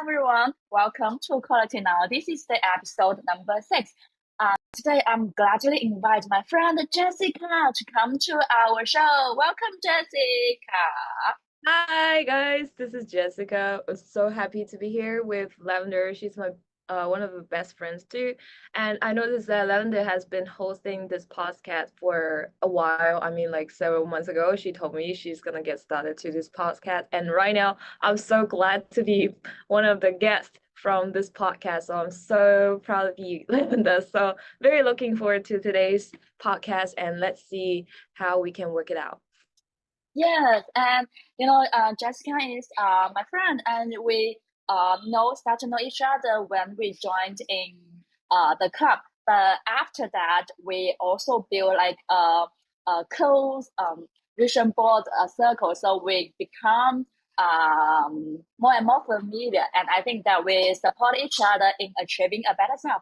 everyone. Welcome to Quality Now. This is the episode number six. Today, I'm gladly invite my friend Jessica to come to our show. Welcome, Jessica. Hi guys, this is Jessica. I'm so happy to be here with Lavender. She's my one of the best friends too. And I noticed that Lavender has been hosting this podcast for a while. I mean, like several months ago, she told me she's gonna get started to this podcast. And right now, I'm so glad to be one of the guests from this podcast. So I'm so proud of you, Lavender. So very looking forward to today's podcast and let's see how we can work it out. Yes, and Jessica is my friend, and we start to know each other when we joined in the club. But after that, we also build like a close vision board circle, so we become more and more familiar. And I think that we support each other in achieving a better self.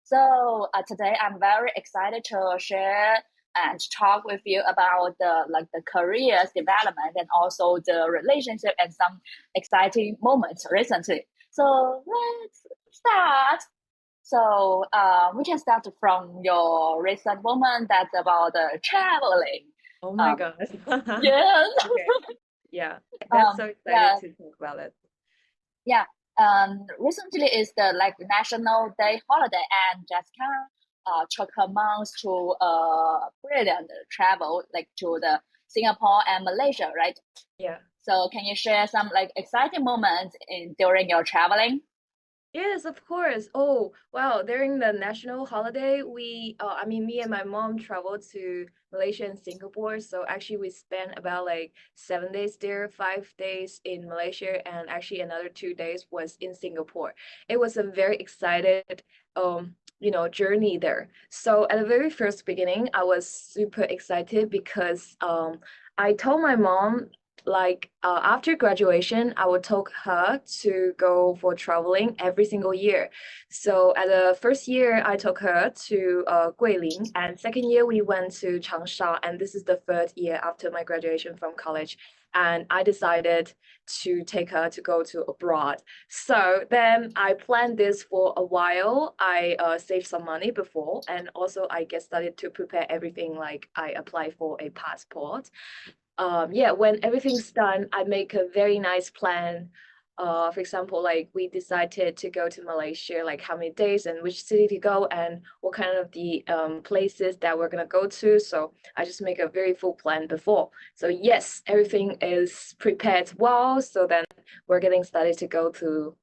So today, I'm very excited to share and talk with you about the careers development and also the relationship and some exciting moments recently. So let's start. So we can start from your recent moment that's about traveling. Oh my Um, gosh. yes. Okay. Yeah, that's so excited Yeah, to talk about it. yeah. Recently is the like National Day holiday, and Jessica took her months to brilliant travel like to the Singapore and Malaysia, right? Yeah. So can you share some like exciting moments in during your traveling? Yes, of course. Oh, wow. During the national holiday, I mean, me and my mom traveled to Malaysia and Singapore. So actually, we spent about like 7 days there, 5 days in Malaysia, and actually another 2 days was in Singapore. It was a very excited, journey there. So at the very first beginning, I was super excited because I told my mom like after graduation, I would take her to go for traveling every single year. So at the first year, I took her to Guilin, and second year we went to Changsha, and this is the third year after my graduation from college. And I decided to take her to go to abroad. So then I planned this for a while. I saved some money before, and also I get started to prepare everything. Like I apply for a passport. Yeah, when everything's done, I make a very nice plan. For example, like we decided to go to Malaysia, like how many days and which city to go and what kind of the places that we're gonna go to. So I just make a very full plan before. So yes, everything is prepared well. So then we're getting started to go to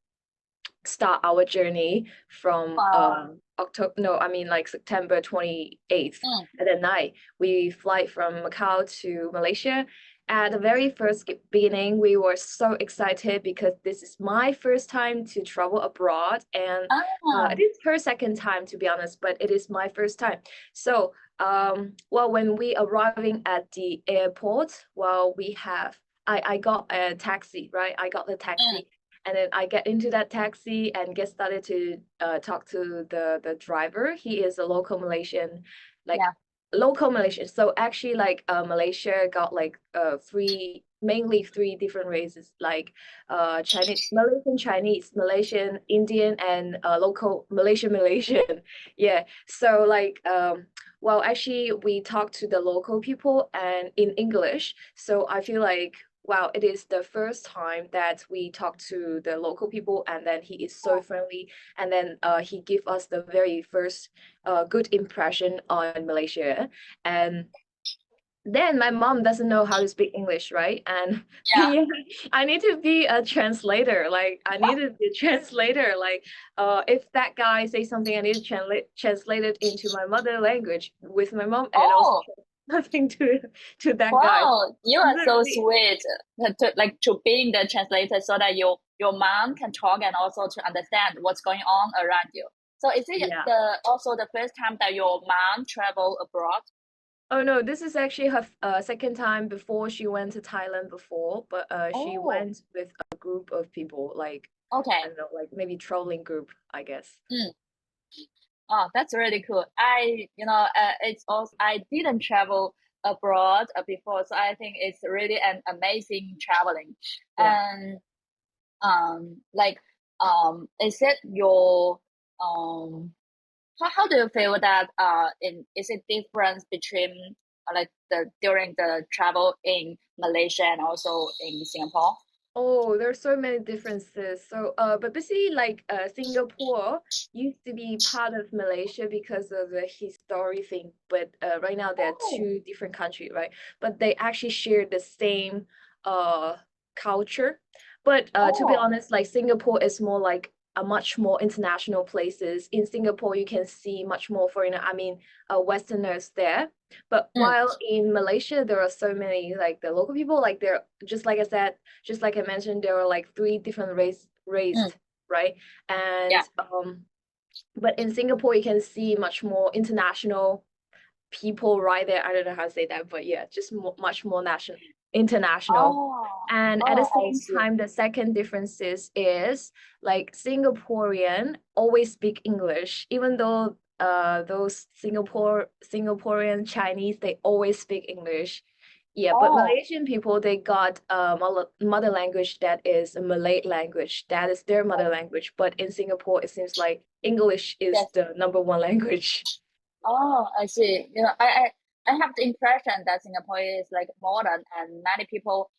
start our journey from Wow. October, no, I mean like September 28th Mm, at the night. We fly from Macau to Malaysia. At the very first beginning, we were so excited because this is my first time to travel abroad, and it ah, is her second time to be honest, but it is my first time. So, well, when we arriving at the airport, well, I got a taxi, right? I got the mm, taxi and then I get into that taxi and get started to talk to the driver. He is a local Malaysian, like yeah. local Malaysian. So actually, like Malaysia got like mainly three different races, like Chinese, Malaysian Chinese, Malaysian Indian, and local Malaysian. Yeah. So like well, actually, we talked to the local people and in English. So I feel like wow, it is the first time that we talk to the local people, and then he is so friendly, and then he give us the very first good impression on Malaysia. And then my mom doesn't know how to speak English, right? And Yeah. yeah, I need to be a translator. Like I need to be a translator. Like if that guy says something, I need to translate it into my mother language with my mom, and also Oh, nothing to that guy. wow. You are so Literally, sweet to being the translator so that your mom can talk and also to understand what's going on around you. So is it yeah. the also the first time that your mom travel abroad? Oh no, this is actually her second time before she went to Thailand before, but she Oh, went with a group of people, like I okay. don't know, like maybe traveling group, I guess. Mm. Oh, that's really cool. It's also I didn't travel abroad before, so I think it's really an amazing traveling. Yeah. And like is it your how do you feel that in is it difference between like the during the travel in Malaysia and also in Singapore? Oh, there's so many differences. So, but basically, like, Singapore used to be part of Malaysia because of the history thing. But right now, they're Oh, two different countries, right? But they actually share the same uh culture. But to be oh, honest, like Singapore is more like a much more international places. In Singapore, you can see much more foreigner. I mean, Westerners there. But mm, while in Malaysia, there are so many like the local people, like they're just like I said, just like I mentioned, there were like three different mm, raised, right? And yeah. but in Singapore, you can see much more international people right there. I don't know how to say that, but yeah, just much more national, international. Oh, And at the oh, I same see. time, the second difference is like Singaporean always speak English, even though those Singaporean Chinese they always speak English. Yeah, but Oh, Malaysian people they got mother language that is a Malay language. That is their mother language. But in Singapore, it seems like English is yes. the number one language. Oh, I see. I have the impression that Singapore is like modern and many people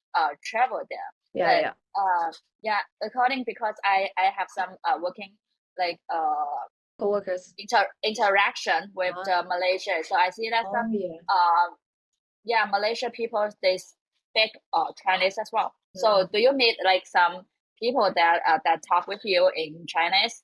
travel there. Yeah, But yeah. yeah, according because I have some working like Coworkers. interaction with Ah, the Malaysia. So I see that oh some yeah. yeah, Malaysia people they speak Chinese as well. Mm. So do you meet like some people that that talk with you in Chinese?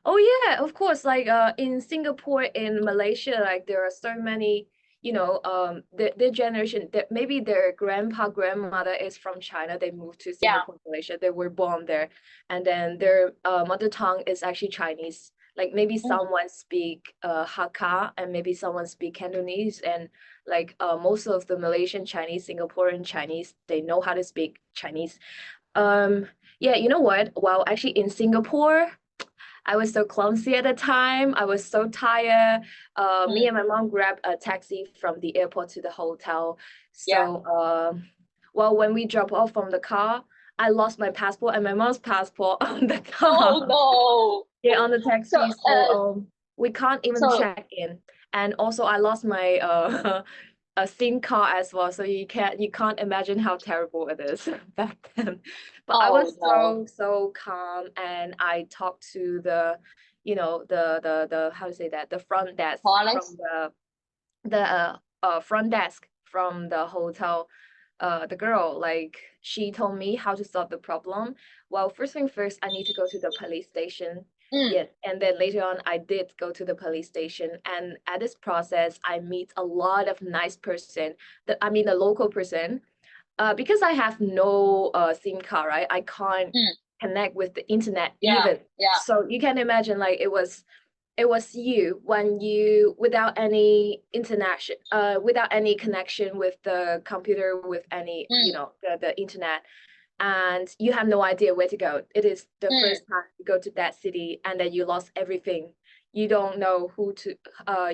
Oh yeah, of course. Like in Singapore, in Malaysia, like there are so many, the generation that maybe their grandpa, grandmother is from China. They moved to Yeah. Singapore, Malaysia. They were born there, and then their mother tongue is actually Chinese. Like maybe Mm, someone speak Hakka and maybe someone speak Cantonese, and like most of the Malaysian Chinese, Singaporean Chinese, they know how to speak Chinese. Um, yeah, you know what? Well, actually in Singapore. I was so clumsy at the time. I was so tired. Me mm, and my mom grabbed a taxi from the airport to the hotel. yeah. So, well, when we drop off from the car, I lost my passport and my mom's passport on the Oh car. no. Yeah, on the So taxi. So, we can't even so check in. And also, I lost my a SIM card as well. So you can't imagine how terrible it is back then. But I oh was no. so calm and I talked to the how to say that the front desk from Police? the front desk from the hotel. The girl, like, she told me how to solve the problem. Well, first thing first, I need to go to the police station. Mm, Yeah, and then later on, I did go to the police station, and at this process, I meet a lot of nice person. I mean, the local person. Because I have no SIM card, right? I can't mm, connect with the internet yeah, even. yeah. So you can imagine, like, it was you when you without any international without any connection with the computer with any Mm, the internet, and you have no idea where to go. It is the mm, first time you go to that city and then you lost everything. You don't know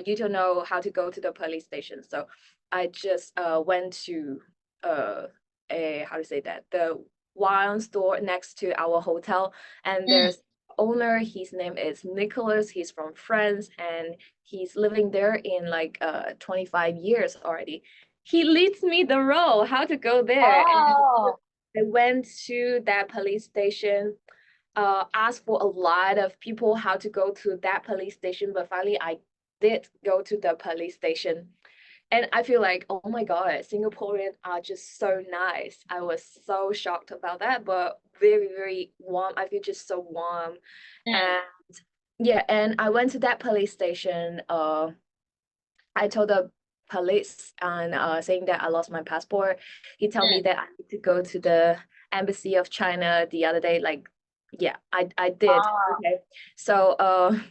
you don't know how to go to the police station. So I just went to uh a how to say that the wine store next to our hotel, and mm. there's owner. His name is Nicholas. He's from France and he's living there in like 25 years already. He leads me the road how to go there, and Oh, I went to that police station, asked for a lot of people how to go to that police station, but finally I did go to the police station. And I feel like, oh my God, Singaporeans are just so nice. I was so shocked about that, but very, very warm. I feel just so warm. mm, And yeah, and I went to that police station. I told the police and saying that I lost my passport. He told me mm. that I need to go to the embassy of China the other day. Like, yeah, I did. Ah, Okay. So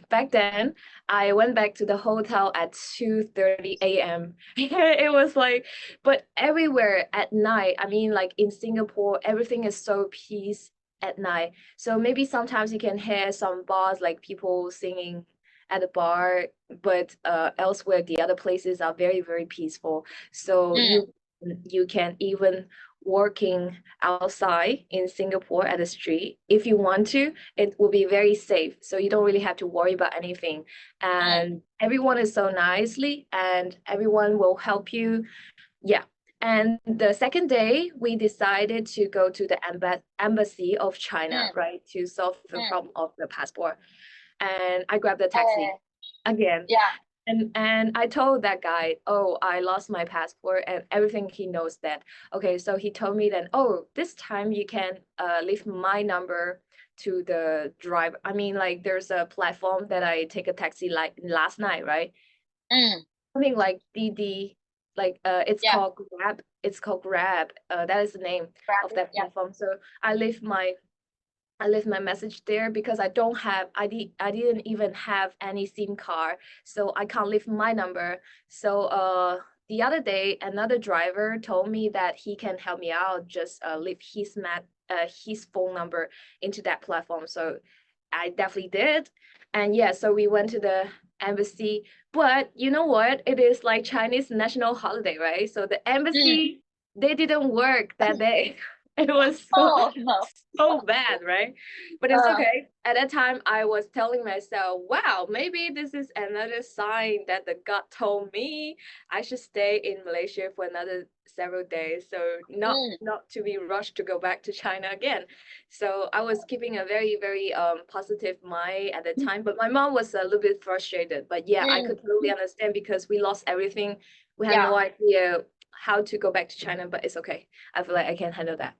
back then I went back to the hotel at 2:30 a.m. It was like, but everywhere at night, I mean like in Singapore, everything is so peace at night. So maybe sometimes you can hear some bars like people singing at a bar, but elsewhere the other places are very, very peaceful. So mm, you can even working outside in Singapore at the street. If you want to, it will be very safe. So you don't really have to worry about anything. mm, And everyone is so nicely and everyone will help you. Yeah. And the second day, we decided to go to the embassy of China, mm, right, to solve the mm. problem of the passport. And I grabbed a taxi Uh, again. yeah. And I told that guy, oh, I lost my passport and everything. He knows that. Okay, so he told me then, oh, this time you can leave my number to the driver. I mean, like there's a platform that I take a taxi like last night, right? Mm, Something like DD, like it's yeah. called Grab. It's called Grab. That is the name of Rabbit. that Yeah. platform. So I leave my I left my message there because I didn't even have any SIM card, so I can't leave my number. So the other day another driver told me that he can help me out, just leave his phone number into that platform. So I definitely did. And yeah, so we went to the embassy. But you know what? It is like Chinese national holiday, right? So the Mm. embassy, they didn't work that day. It was Oh no. so bad, right? But it's Uh, okay. At that time, I was telling myself, wow, maybe this is another sign that the God told me I should stay in Malaysia for another several days. So mm, not to be rushed to go back to China again. So I was keeping a very, very positive mind at the time. But my mom was a little bit frustrated. But yeah, I mm, could totally understand because we lost everything. We had yeah. no idea how to go back to China, but it's okay. I feel like I can handle that.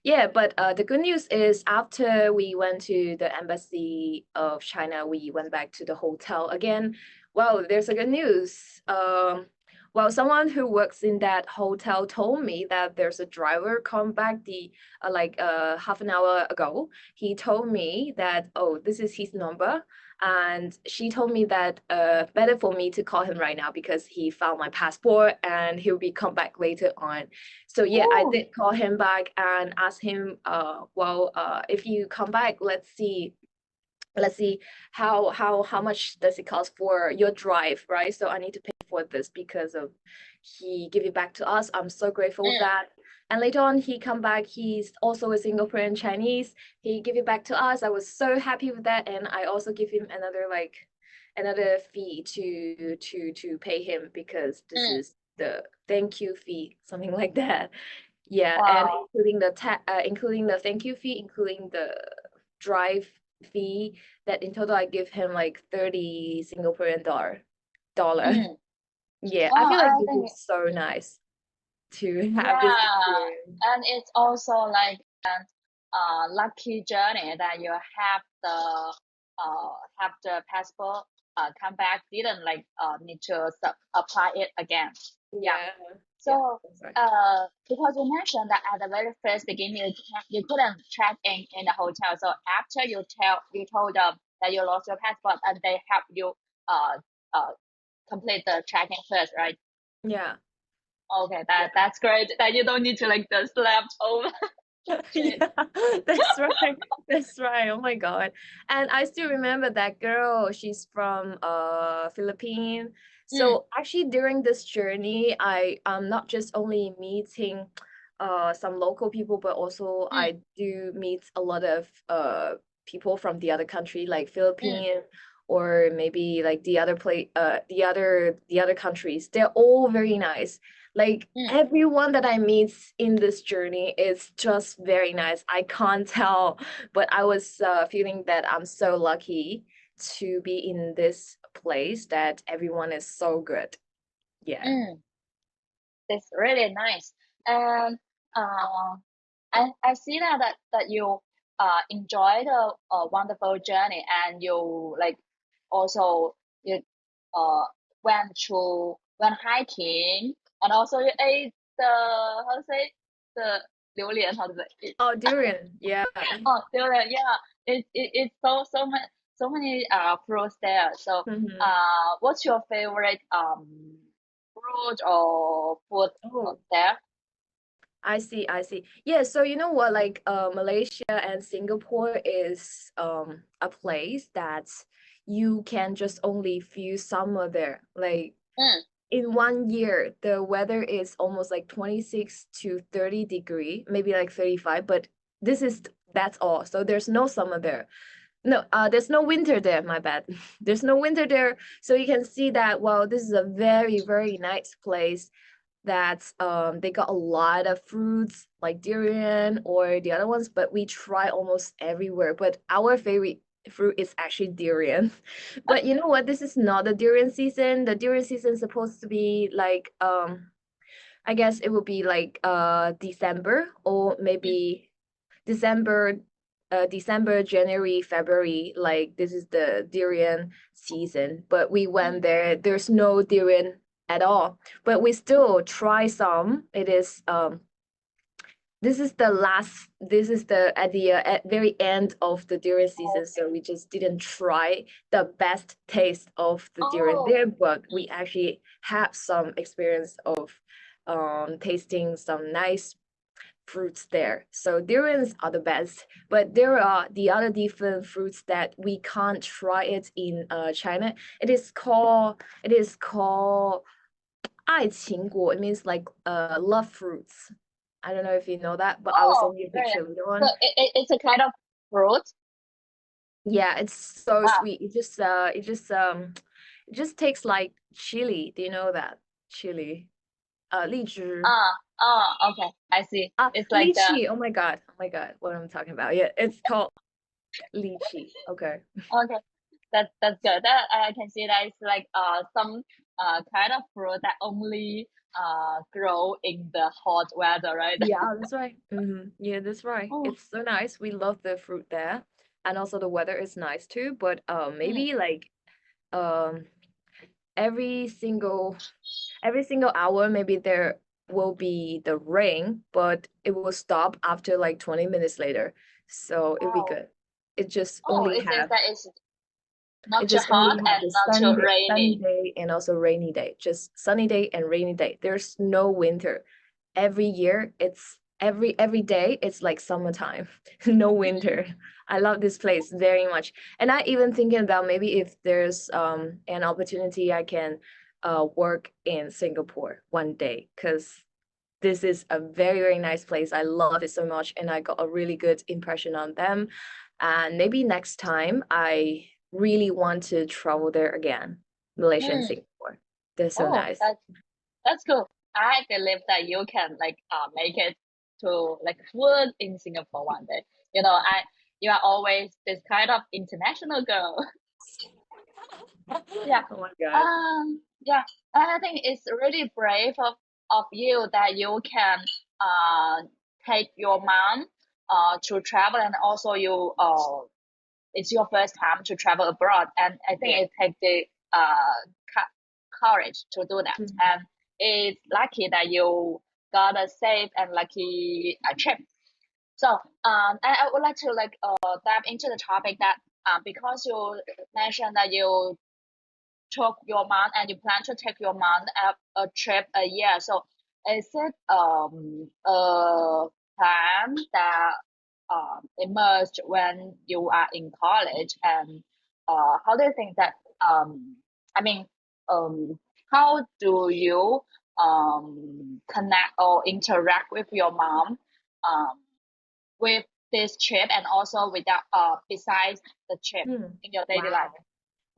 Yeah, but the good news is after we went to the embassy of China, we went back to the hotel again. Well, there's a good news. Well, someone who works in that hotel told me that there's a driver come back the half an hour ago. He told me that, oh, this is his number, and she told me that better for me to call him right now because he found my passport and he'll be come back later on. So yeah, I Oh. did call him back and ask him, if you come back, let's see how much does it cost for your drive, right? So I need to pay for this because of he give it back to us. I'm so grateful with Mm, that. And later on, he come back. He's also a Singaporean Chinese. He give it back to us. I was so happy with that, and I also give him another fee to pay him because this mm. is the thank you fee, something like that. Yeah, and Wow. including the thank you fee, including the drive fee, that in total I give him like 30 Singaporean dollar. Mm. Yeah, I Oh, feel like I this think is so nice to have this yeah, experience. and it's also like an lucky journey that you have the passport come back, didn't like need to apply it again. Yeah. Yeah, yeah, So that's right. because you mentioned that at the very first beginning you couldn't check in the hotel. So after you told them that you lost your passport and they help you uh uh complete the checking first, right? Yeah. Okay, that's great. That you don't need to like the slept over shit. Yeah, that's right. That's right. Oh my God. And I still remember that girl. She's from Philippines. Mm, So actually during this journey, I am not just only meeting some local people, but also mm, I do meet a lot of people from the other country, like mm, Philippines or maybe like the other countries. They're all very nice. Like mm, everyone that I meet in this journey is just very nice. I can't tell, but I was feeling that I'm so lucky to be in this place that everyone is so good. Yeah. mm. It's really nice. And uh, I see that you enjoy the wonderful journey and you like also you uh went hiking and also you ate the how to say the 榴莲 how to say Oh, durian. Yeah. oh durian yeah it's so many fruits there so Mhm. what's your favorite fruit or food Oh, there. I see, I see. Yeah, so you know what, like Malaysia and Singapore is a place that you can just only feel summer there. Like Mm. in 1 year, the weather is almost like 26 to 30 degree, maybe like 35, but this is that's all. So there's no summer there. No, there's no winter there, my bad. There's no winter there. So you can see that, wow, this is a very, very nice place that they got a lot of fruits like durian or the other ones, but we try almost everywhere. But our favorite fruit is actually durian. But you know what? This is not the durian season. The durian season is supposed to be like I guess it would be like December or maybe December, December, January, February, like this is the durian season. But we went there, there's no durian at all. But we still try some. It is this is the last, this is the at very end of the durian season, so we just didn't try the best taste of the durian Oh, there, but we actually have some experience of tasting some nice fruits there. So durians are the best, but there are the other different fruits that we can't try it in China. It is called 爱情果. It means like love fruits. I don't know if you know that, but I will oh, send you a right. picture later So on. it's a kind of fruit. Yeah, it's so Ah, sweet. It just tastes like chili. Do you know that? Chili. 荔枝. okay. I see. It's like the Lychee. Oh my God. Oh my God. What I'm talking about. Yeah, it's called lychee. Okay. okay. That's good. That I can see that it's like some kind of fruit that only grow in the hot weather, right? Yeah, that's right. Yeah, that's right. Oh, It's so nice. We love the fruit there. And also the weather is nice too. But mm, maybe like um every single every single hour maybe there will be the rain, but it will stop after like 20 minutes later. So it'll be wow. good. It just Oh, only it says have that it's it not too just only hot have and the not too sunny rainy. day and also rainy day. Just sunny day and rainy day. There's no winter. Every year it's every day it's like summertime. No winter. I love this place very much. And I even thinking about maybe if there's an opportunity I can work in Singapore one day because this is a very, very nice place. I love it so much, and I got a really good impression on them. And maybe next time I really want to travel there again, Malaysia and Mm. Singapore. They're so Oh, nice. that's cool. I believe that you can like make it to like work in Singapore one day. You are always this kind of international girl. Yeah. Oh my God. Yeah. I think it's really brave of you that you can take your mom to travel, and also it's your first time to travel abroad, and I think Yeah. it takes the courage to do that, Mm. and it's lucky that you got a safe and lucky trip. So I would like to like dive into the topic that because you mentioned that you took your mom and you plan to take your mom a trip a year. So is it a plan that emerged when you are in college, and how do you think that I mean um how do you connect or interact with your mom um with this trip, and also without besides the trip Hmm. in your daily life? Wow.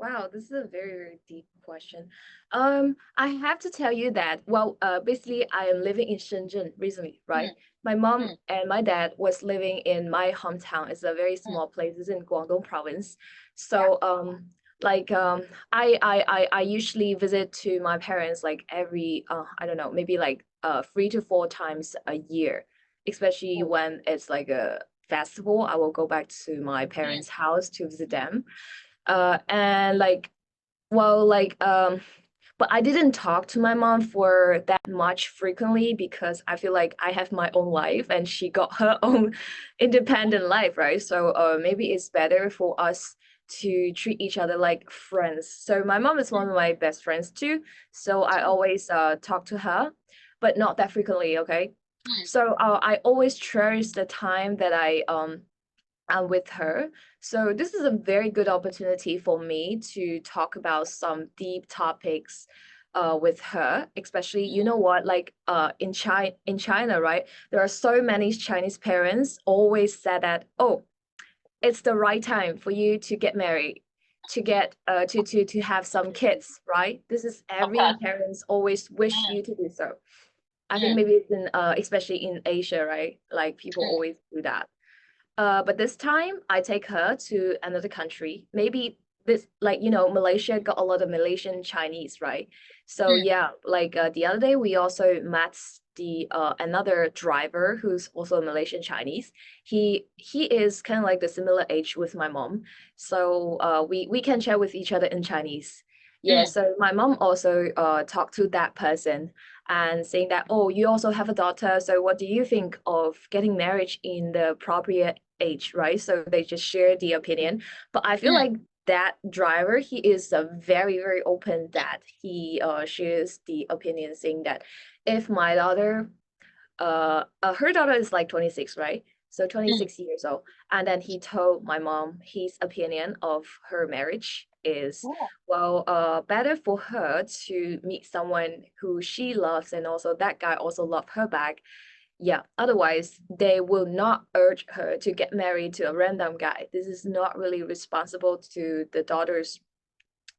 Wow, this is a very, very deep question. I have to tell you that, well, basically, I am living in Shenzhen recently, right? Mm, My mom mm, and my dad was living in my hometown. It's a very mm, small place. It's in Guangdong province. yeah. So, like, I usually visit to my parents like every, I don't know, maybe like 3 to 4 times a year, especially Oh, when it's like a festival. I will go back to my mm, parents' house to visit them and like well like but I didn't talk to my mom for that much frequently because I feel like I have my own life and she got her own independent life, right? So maybe it's better for us to treat each other like friends. So my mom is one mm, of my best friends too, so I mm, always talk to her, but not that frequently, okay? mm, So I always cherish the time that I'm with her. So this is a very good opportunity for me to talk about some deep topics with her, especially you know mm, what, like in China, right? There are so many Chinese parents always said that, oh, it's the right time for you to get married, to get to have some kids, right? This is okay. every parents always wish Mm, you to do so. I think mm, maybe it's in especially in Asia, right? Like people mm, always do that. But this time I take her to another country. Maybe this, like, Malaysia got a lot of Malaysian Chinese, right? So mm, yeah, like the other day we also met the another driver who's also a Malaysian Chinese. He is kind of like the similar age with my mom. So we can chat with each other in Chinese. Yeah, mm, so my mom also talked to that person and saying that, oh, you also have a daughter, so what do you think of getting married in the appropriate age, right? So they just share the opinion. But I feel mm. like that driver, he is a very, very open dad. He shares the opinion saying that if my daughter her daughter is like 26, right? So Mm. 26 years old. And then he told my mom his opinion of her marriage is, Oh, well, better for her to meet someone who she loves and also that guy also love her back. Yeah, otherwise they will not urge her to get married to a random guy. This is not really responsible to the daughter's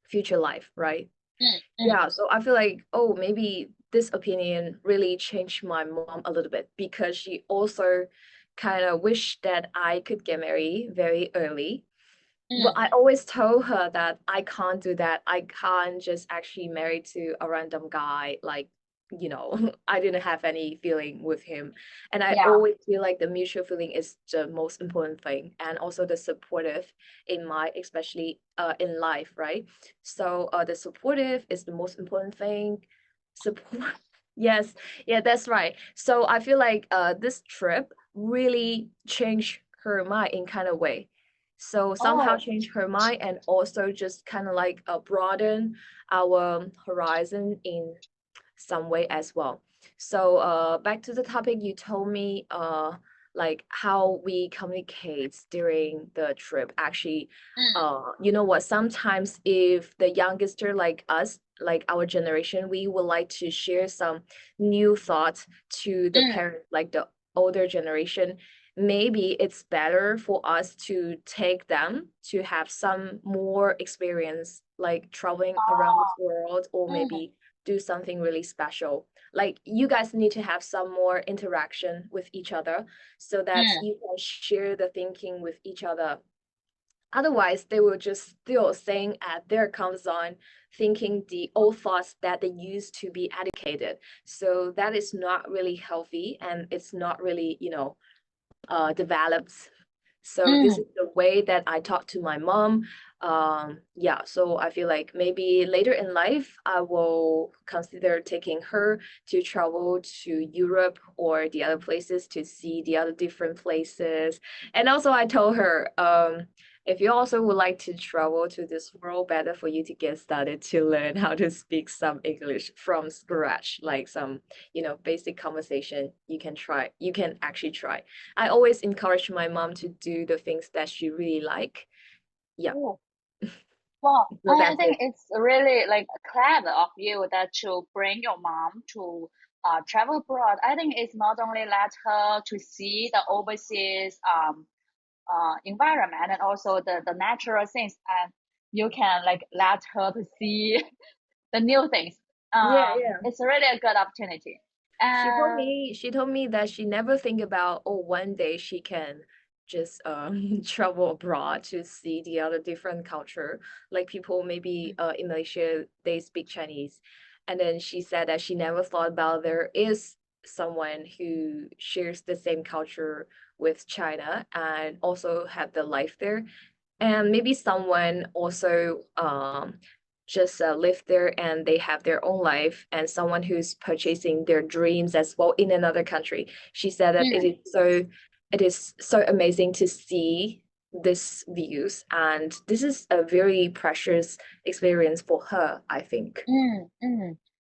future life, right? mm, mm, Yeah, so I feel like, oh, maybe this opinion really changed my mom a little bit because she also kind of wished that I could get married very early. But mm. I always told her that I can't do that. I can't just actually marry to a random guy. Like, I didn't have any feeling with him. And I Yeah. always feel like the mutual feeling is the most important thing. And also the supportive in my, especially in life, right? So the supportive is the most important thing. Support. Yes, yeah, that's right. So I feel like this trip really changed her mind in kind of way, so somehow Oh, change her mind and also just kind of like broaden our horizon in some way as well. So back to the topic, you told me like how we communicate during the trip. Actually, mm, you know what? Sometimes if the youngster like us, like our generation, we would like to share some new thoughts to the mm. parent, like the older generation. Maybe it's better for us to take them to have some more experience, like traveling around this Oh, world, or mm, maybe do something really special. Like you guys need to have some more interaction with each other so that mm. you can share the thinking with each other. Otherwise, they will just still staying at their comfort zone, thinking the old thoughts that they used to be educated. So that is not really healthy and it's not really, developed. So this Mm. is the way that I talk to my mom. Yeah, so I feel like maybe later in life, I will consider taking her to travel to Europe or the other places to see the other different places. And also I told her, if you also would like to travel to this world, better for you to get started to learn how to speak some English from scratch, like some, basic conversation you can actually try. I always encourage my mom to do the things that she really like. Yeah, Oh, well, so I that's think it. it's really like clever of you that to bring your mom to travel abroad. I think it's not only let her to see the overseas environment and also the natural things, and you can like let her to see the new things. Yeah, yeah. It's really a good opportunity. And She told me that she never think about, oh, one day she can just travel abroad to see the other different culture. Like people maybe in Malaysia they speak Chinese. And then she said that she never thought about there is someone who shares the same culture with China and also have the life there. And maybe someone also just live there and they have their own life, and someone who's purchasing their dreams as well in another country. She said that mm, it is so amazing to see these views, and this is a very precious experience for her, I think.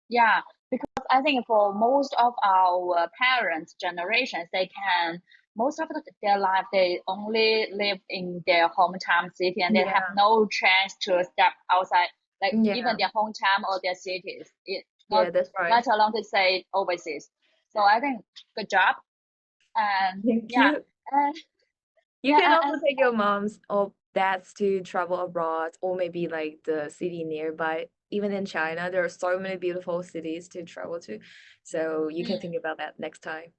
yeah, because I think for most of our parents' generations, they can most of their life they only live in their hometown city and they have Yeah. no chance to step outside. like even Yeah, their hometown or their cities. It not yeah, that's right. let alone to say overseas. So I think good job. And Thank yeah, you. and You yeah, can also and take your moms or dads to travel abroad or maybe like the city nearby. Even in China, there are so many beautiful cities to travel to. So you can mm, think about that next time.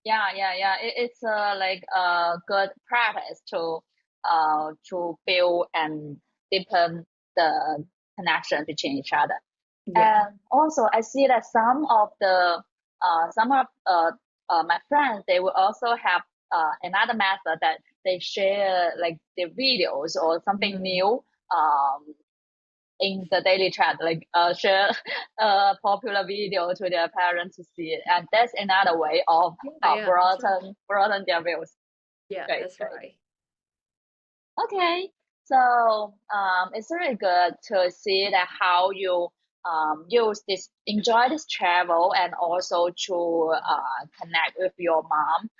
yeah. It's like a good practice to build and deepen the connection between each other. Yeah. And also, I see that some of my friends, they will also have another method that they share like the videos or something Mm. new in the daily chat, like share a popular video to their parents to see it, and that's another way of Yeah, yeah, that's right. broaden their views. Yeah, Great, that's great. right. Okay, so it's really good to see that how you use this, enjoy this travel, and also to connect with your mom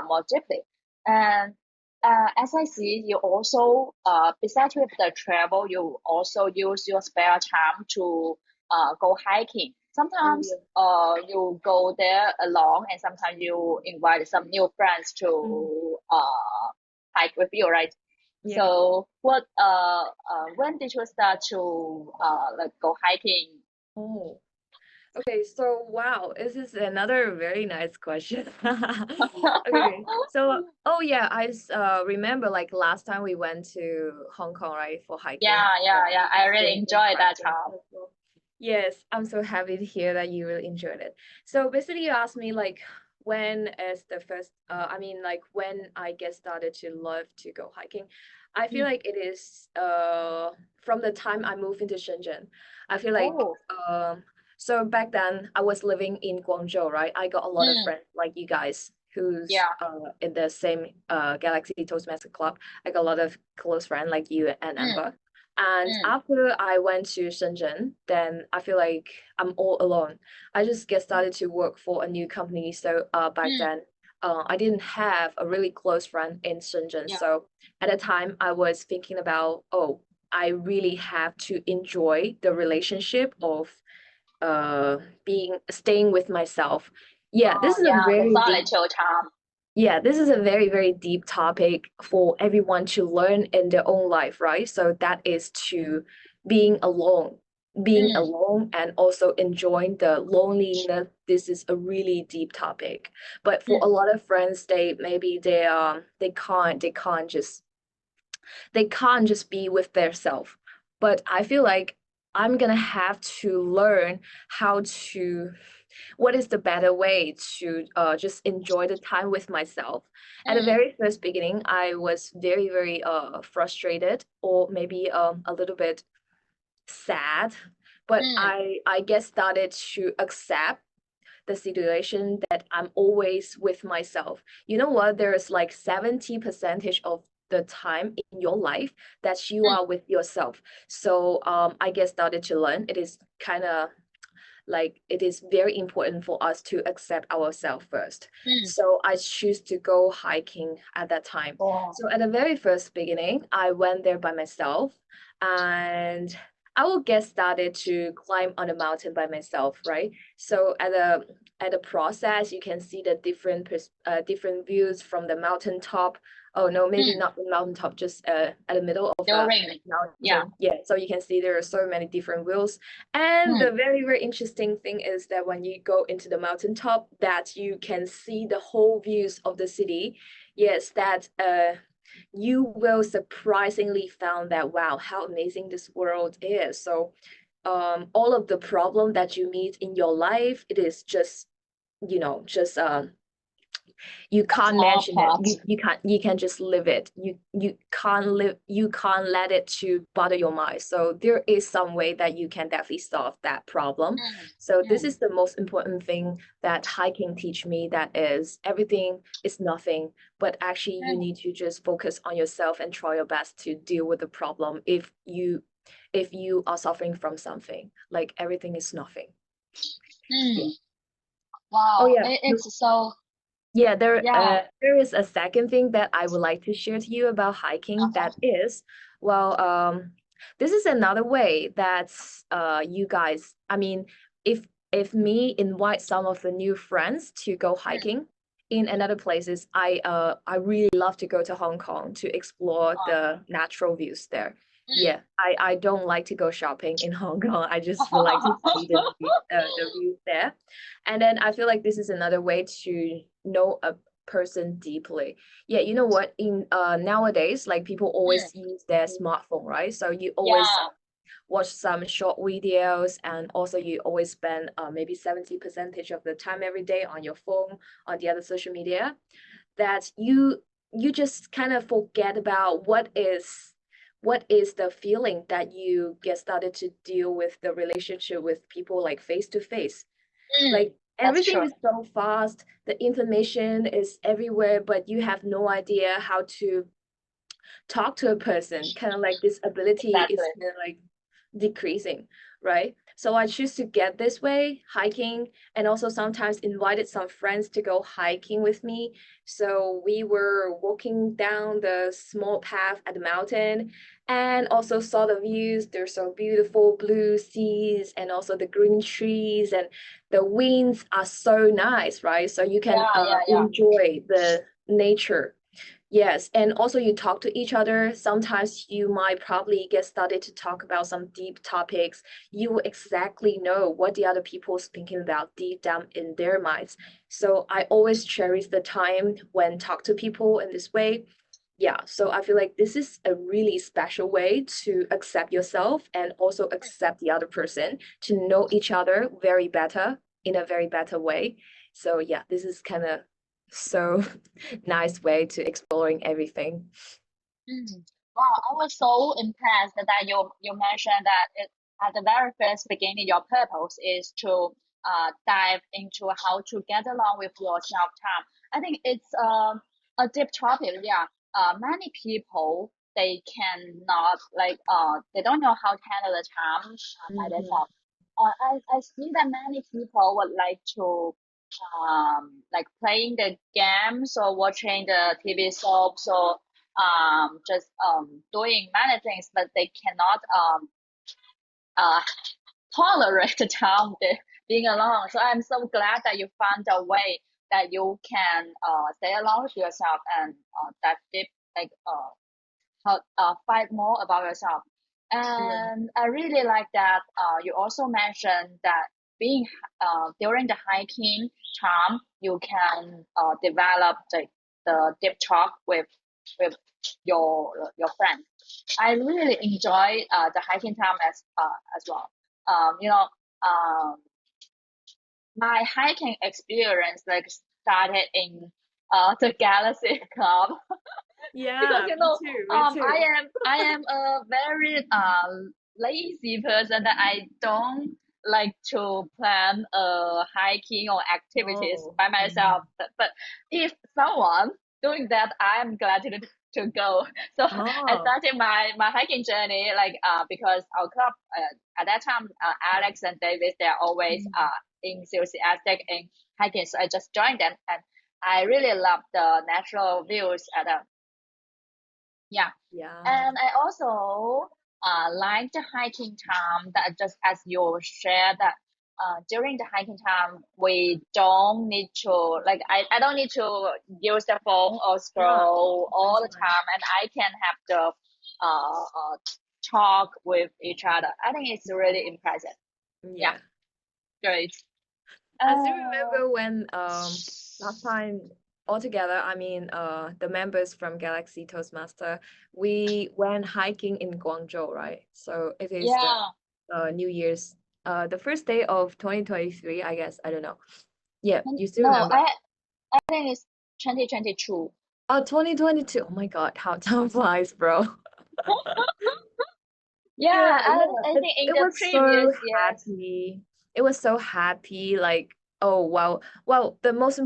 more deeply. And as I see, you also besides with the travel, you also use your spare time to go hiking. Oh Sometimes yeah. you go there alone, and sometimes you invite some new friends Mm. to hike with you, right? Yeah. So when did you start to like go hiking? Oh. Okay, so wow, this is another very nice question. Okay, so oh yeah, remember like last time we went to Hong Kong, right, for hiking. Yeah. I really Doing some enjoy that hiking time. as well. Yes, I'm so happy to hear that you really enjoyed it. So basically, you asked me like when is the first, I mean like when I get started to love to go hiking. I feel Mm. like it is from the time I moved into Shenzhen. I feel like Oh, so back then I was living in Guangzhou, right? I got a lot of mm, friends like you guys who's yeah, in the same Galaxy Toastmaster Club. I got a lot of close friends like you and mm, Amber. And mm, after I went to Shenzhen, then I feel like I'm all alone. I just get started to work for a new company. So back mm, then, I didn't have a really close friend in Shenzhen. yeah, So at the time, I was thinking about, oh, I really have to enjoy the relationship of being staying with myself. Yeah, this oh is a yeah, the very deep solitude time. yeah, this is a very, very deep topic for everyone to learn in their own life, right? So that is to being alone, being Mm, alone and also enjoying the loneliness. This is a really deep topic. But for a mm, lot of friends, they maybe they can't just be with their self. But I feel like I'm gonna have to learn how to what is the better way to just enjoy the time with myself. At the mm, very first beginning, I was very, very frustrated or maybe a little bit sad, but mm, I guess started to accept the situation that I'm always with myself. You know what? There's like 70 percentage of the time in your life that you mm, are with yourself. So I guess started to learn it is kind of like it is very important for us to accept ourselves first. mm. So I choose to go hiking at that time. Oh, So at the very first beginning, I went there by myself and I will get started to climb on a mountain by myself, right? So at the process, you can see the different views from the mountaintop. Oh no, maybe mm, not the mountaintop, just at the middle of a during, yeah, mountain. Yeah, so you can see there are so many different views and mm, the very, very interesting thing is that when you go into the mountaintop, that you can see the whole views of the city. Yes, that you will surprisingly found that wow, how amazing this world is. So all of the problem that you meet in your life, it is just, just you a can't small mention it part. you can't just live it you can't let it to bother your mind, so there is some way that you can definitely solve that problem. Mm, So this mm, is the most important thing that hiking teach me, that is everything is nothing, but actually you mm, need to just focus on yourself and try your best to deal with the problem. If you are suffering from something, like everything is nothing. Yeah. mm. Oh Wow, yeah. it's so, Yeah, there yeah, uh there is a second thing that I would like to share to you about hiking. uh-huh. That is, well, This is another way that you guys, I mean, if me invite some of the new friends to go Mm, hiking in another places, I really love to go to Hong Kong to explore uh, the natural views there. mm. Yeah, I don't like to go shopping in Hong Kong. I just would like to see the views there. And then I feel like this is another way to know a person deeply. Yeah, you know what? In nowadays, like people Mm, always use their smartphone, right? So you always yeah, watch some short videos, and also you always spend maybe 70 percentage of the time every day on your phone, on the other social media, that you just kind of forget about what is the feeling that you get started to deal with the relationship with people like face to face. mm, Like that's everything true. is so fast, the information is everywhere, but you have no idea how to talk to a person. Kind of like this ability is Exactly. kind of like decreasing, right? So I choose to get this way, hiking, and also sometimes invited some friends to go hiking with me. So we were walking down the small path at the mountain and also saw the views. There's so beautiful blue seas and also the green trees, and the winds are so nice, right? So you can Yeah, yeah, yeah. enjoy the nature. Yes, and also you talk to each other. Sometimes you might probably get started to talk about some deep topics. You will exactly know what the other people's thinking about deep down in their minds. So I always cherish the time when talk to people in this way. Yeah, so I feel like this is a really special way to accept yourself and also accept the other person, to know each other very better in a very better way. So yeah, this is kind of so nice way to exploring everything. Mm. Wow, I was so impressed that you mentioned that at the very first beginning, your purpose is to dive into how to get along with your self-time. I think it's a deep topic. Yeah, many people they cannot they don't know how to handle the time by Hmm. themselves. I see that many people would like to like playing the games or watching the TV soaps or just doing many things, but they cannot uh, tolerate the time being alone. So I'm so glad that you found a way that you can stay alone with yourself and that deep like find more about yourself. Yeah. And I really like that you also mentioned that being during the hiking time, you can develop the deep talk with your friends. I really enjoy the hiking time as well. You know, um, my hiking experience like started in the Galaxy Club because Yeah, me too, me I too. am a very lazy person that I don't like to plan hiking or activities Oh. by Mhm. myself, but if someone doing that, I'm glad to go. So I Oh. started my hiking journey like because our club at that time Alex and David, they're always Mhm. enthusiastic in hiking, so I just joined them, and I really love the natural views at the yeah. Yeah. And I also like the hiking time that just as you shared that during the hiking time we don't need to I don't need to use the phone or Yeah, scroll all that's the nice. time, and I can have the talk with each other. I think it's really impressive. Yeah, Yeah. great. I still Uh, remember when last time all together, I mean the members from Galaxy Toastmaster, we went hiking in Guangzhou, right? So it is the yeah. New Year's the first day of 2023, I guess. I don't know. Yeah, you still No, remember? I think it's 2022. Oh, 2022. Oh my God, how time flies, bro. Yeah, Yeah, yeah. I think in It the was so previous years. happy. It was so happy. Like, oh wow. Well, the most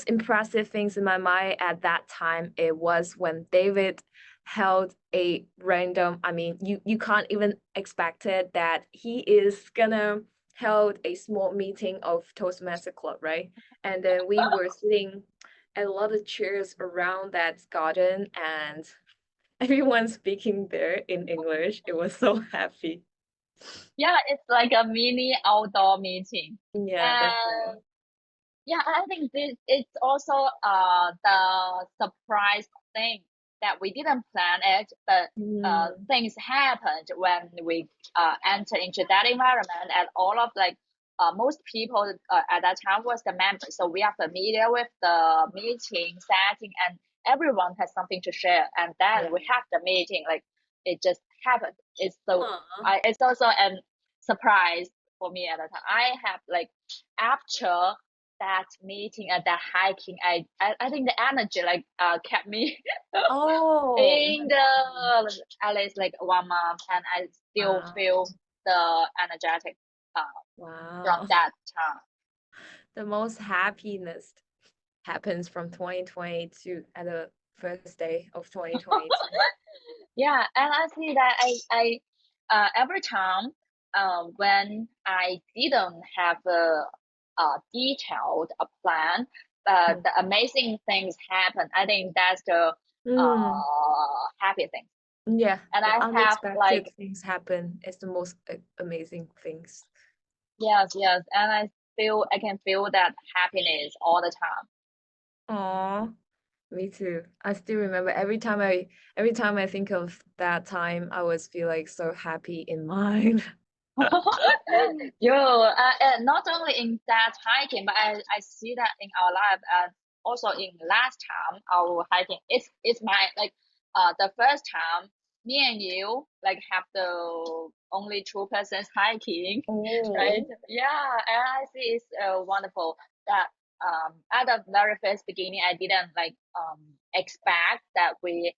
impressive things in my mind at that time, it was when David held a random, I mean, you can't even expect it that he is gonna held a small meeting of Toastmaster Club, right? And then we were sitting a lot of chairs around that garden, and everyone speaking there in English. It was so happy. Yeah, it's like a mini outdoor meeting. Yeah, that's And right. yeah, I think this it's also the surprise thing that we didn't plan it, but Mm, things happened when we enter into that environment, and all of like most people at that time was the members, so we are familiar with the meeting setting, and everyone has something to share, and then yeah. we have the meeting like it just happened. It's so Aw. it's also a surprise for me at the time. I have like after that meeting and that hiking, I think the energy like kept me Oh in my God. the at least like 1 month, and I still Wow. feel the energetic uh, from Wow. that time. The most happiness happens from 2022 at the first day of 2022. Yeah, and I see that I every time when I didn't have a detailed a plan, Mm. the amazing things happen. I think that's the Mm, happy thing. yeah, And the I have unexpected like things happen. It's the most amazing things. yes, yes, and I can feel that happiness all the time. Aw, me too. I still remember every time I think of that time, I always feel like so happy in mind. Yo, not only in that hiking, but I see that in our life, and also in last time our hiking. It's my like the first time me and you like have the only two persons hiking, right? Oh, Yeah, and I see it's wonderful that at the very first beginning I didn't like expect that we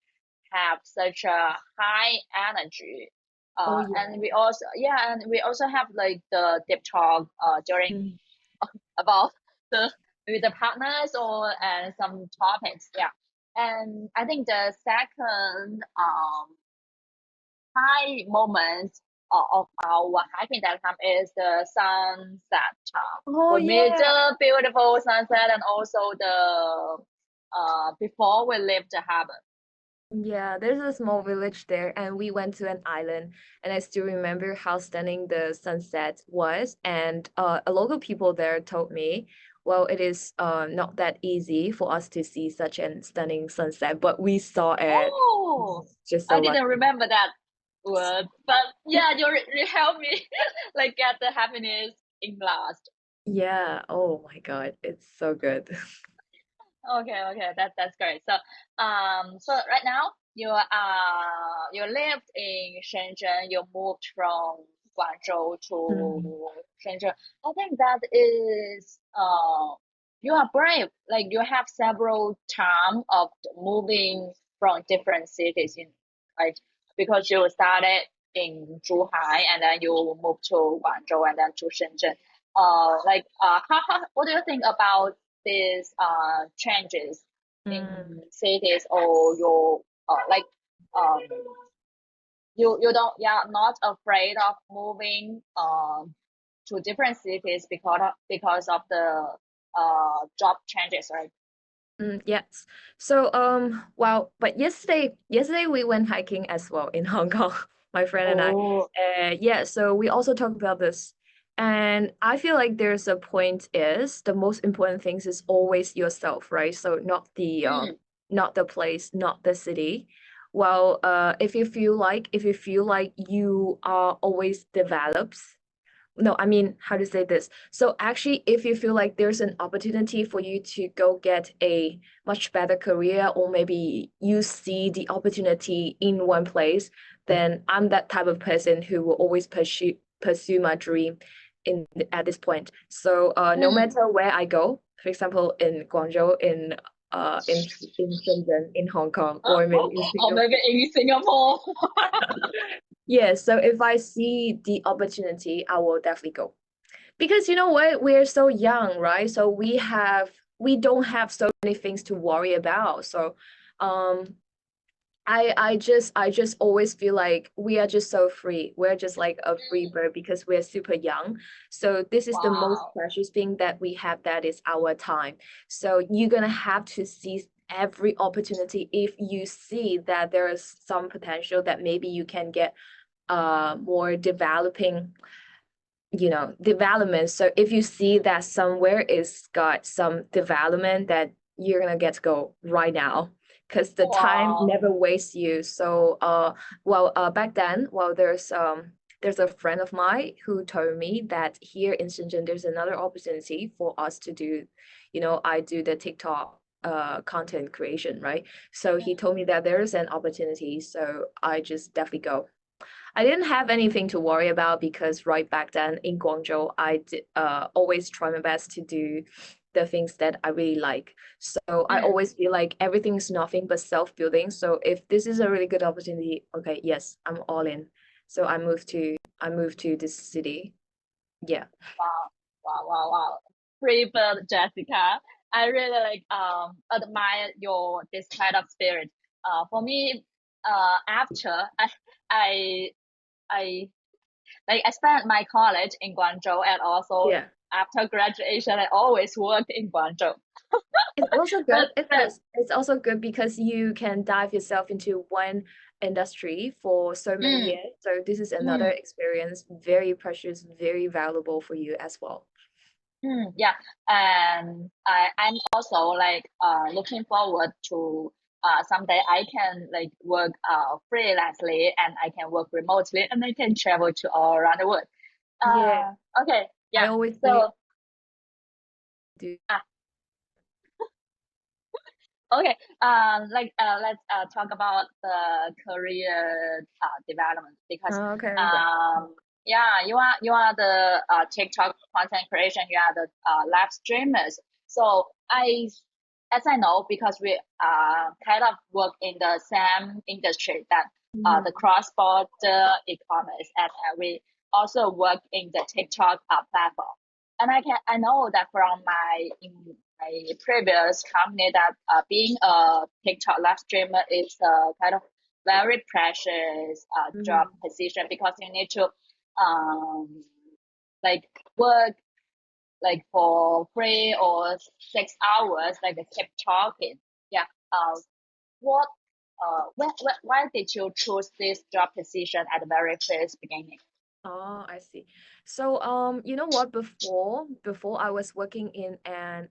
have such a high energy oh yeah. and we also yeah, and we also have like the deep talk during Mm, about the with the partners or and some topics. Yeah, and I think the second high moment of our hiking that time is the sunset time. oh We meet yeah. the beautiful sunset, and also the before we leave the harbor. Yeah, there's a small village there, and we went to an island, and I still remember how stunning the sunset was. And a local people there told me, well, it is not that easy for us to see such an stunning sunset, but we saw it. Oh, Just so I didn't lucky. remember that word, but yeah, you helped me like get the happiness in last. Yeah. Oh my God, it's so good. Okay, okay, that's great. So, so right now you lived in Shenzhen. You moved from Guangzhou Mm, to Shenzhen. I think that is you are brave. Like you have several time of moving from different cities in like because you started in Zhuhai and then you moved to Guangzhou and then to Shenzhen. How what do you think about these changes mm. in cities or your like um you don't yeah not afraid of moving to different cities because of the job changes, right? Yes. So well, but yesterday we went hiking as well in Hong Kong, my friend and I. Oh. Yeah, so we also talked about this. And I feel like there's a point is the most important things is always yourself, right? So Mm. not the place, not the city. Well, if you feel like you are always developed, no, I mean, how to say this? So actually, if you feel like there's an opportunity for you to go get a much better career, or maybe you see the opportunity in one place, then I'm that type of person who will always pursue my dream in at this point. So no Mm. matter where I go, for example, in Guangzhou, in Shenzhen, in Hong Kong, or maybe in Or Singapore. maybe in Singapore. Yeah, so if I see the opportunity, I will definitely go. Because you know what, we're so young, right? So we don't have so many things to worry about. So um I just always feel like we are just so free. We're just like a free Mm. bird because we're super young. So this is the most Wow. precious thing that we have, that is our time. So you're gonna have to seize every opportunity if you see that there is some potential that maybe you can get more developing, development. So if you see that somewhere is got some development, that you're gonna get to go right now, because the time Wow. never wastes you. So back then, there's a friend of mine who told me that here in Shenzhen there's another opportunity for us to do, I do the TikTok content creation, right? So he Mm, told me that there is an opportunity, so I just definitely go. I didn't have anything to worry about because right back then in Guangzhou, always try my best to do the things that I really like. So I mm. always feel like everything's nothing but self-building. So if this is a really good opportunity, okay, yes, I'm all in. So I moved to this city. Yeah. Wow, wow, wow, wow. Free bird, Jessica. I really like admire your this kind of spirit. For me, after I I I spent my college in Guangzhou, and also Yeah. after graduation I always worked in Guangzhou. It's also But good. It's also good because you can dive yourself into one industry for so many mm, years. So this is another mm, experience, very precious, very valuable for you as well. yeah, and I'm also like looking forward to someday I can like work freelancely, and I can work remotely, and I can travel to all around the world. Yeah, Okay, I yeah. always believe So do. uh, okay, like let's talk about the career development, because Oh, okay, okay. yeah, you are the TikTok content creation, you are the live streamers. So as I know, because we kind of work in the same industry, that the Mhm. cross border e-commerce, and we also work in the TikTok platform. And I know that from my previous company, that being a TikTok live streamer is a kind of very precious job Mhm. position, because you need to um like work like for 3 or 6 hours, like keep talking. Yeah. What why did you choose this job position at the very first beginning? Oh, I see. So, you know what? Before I was working in an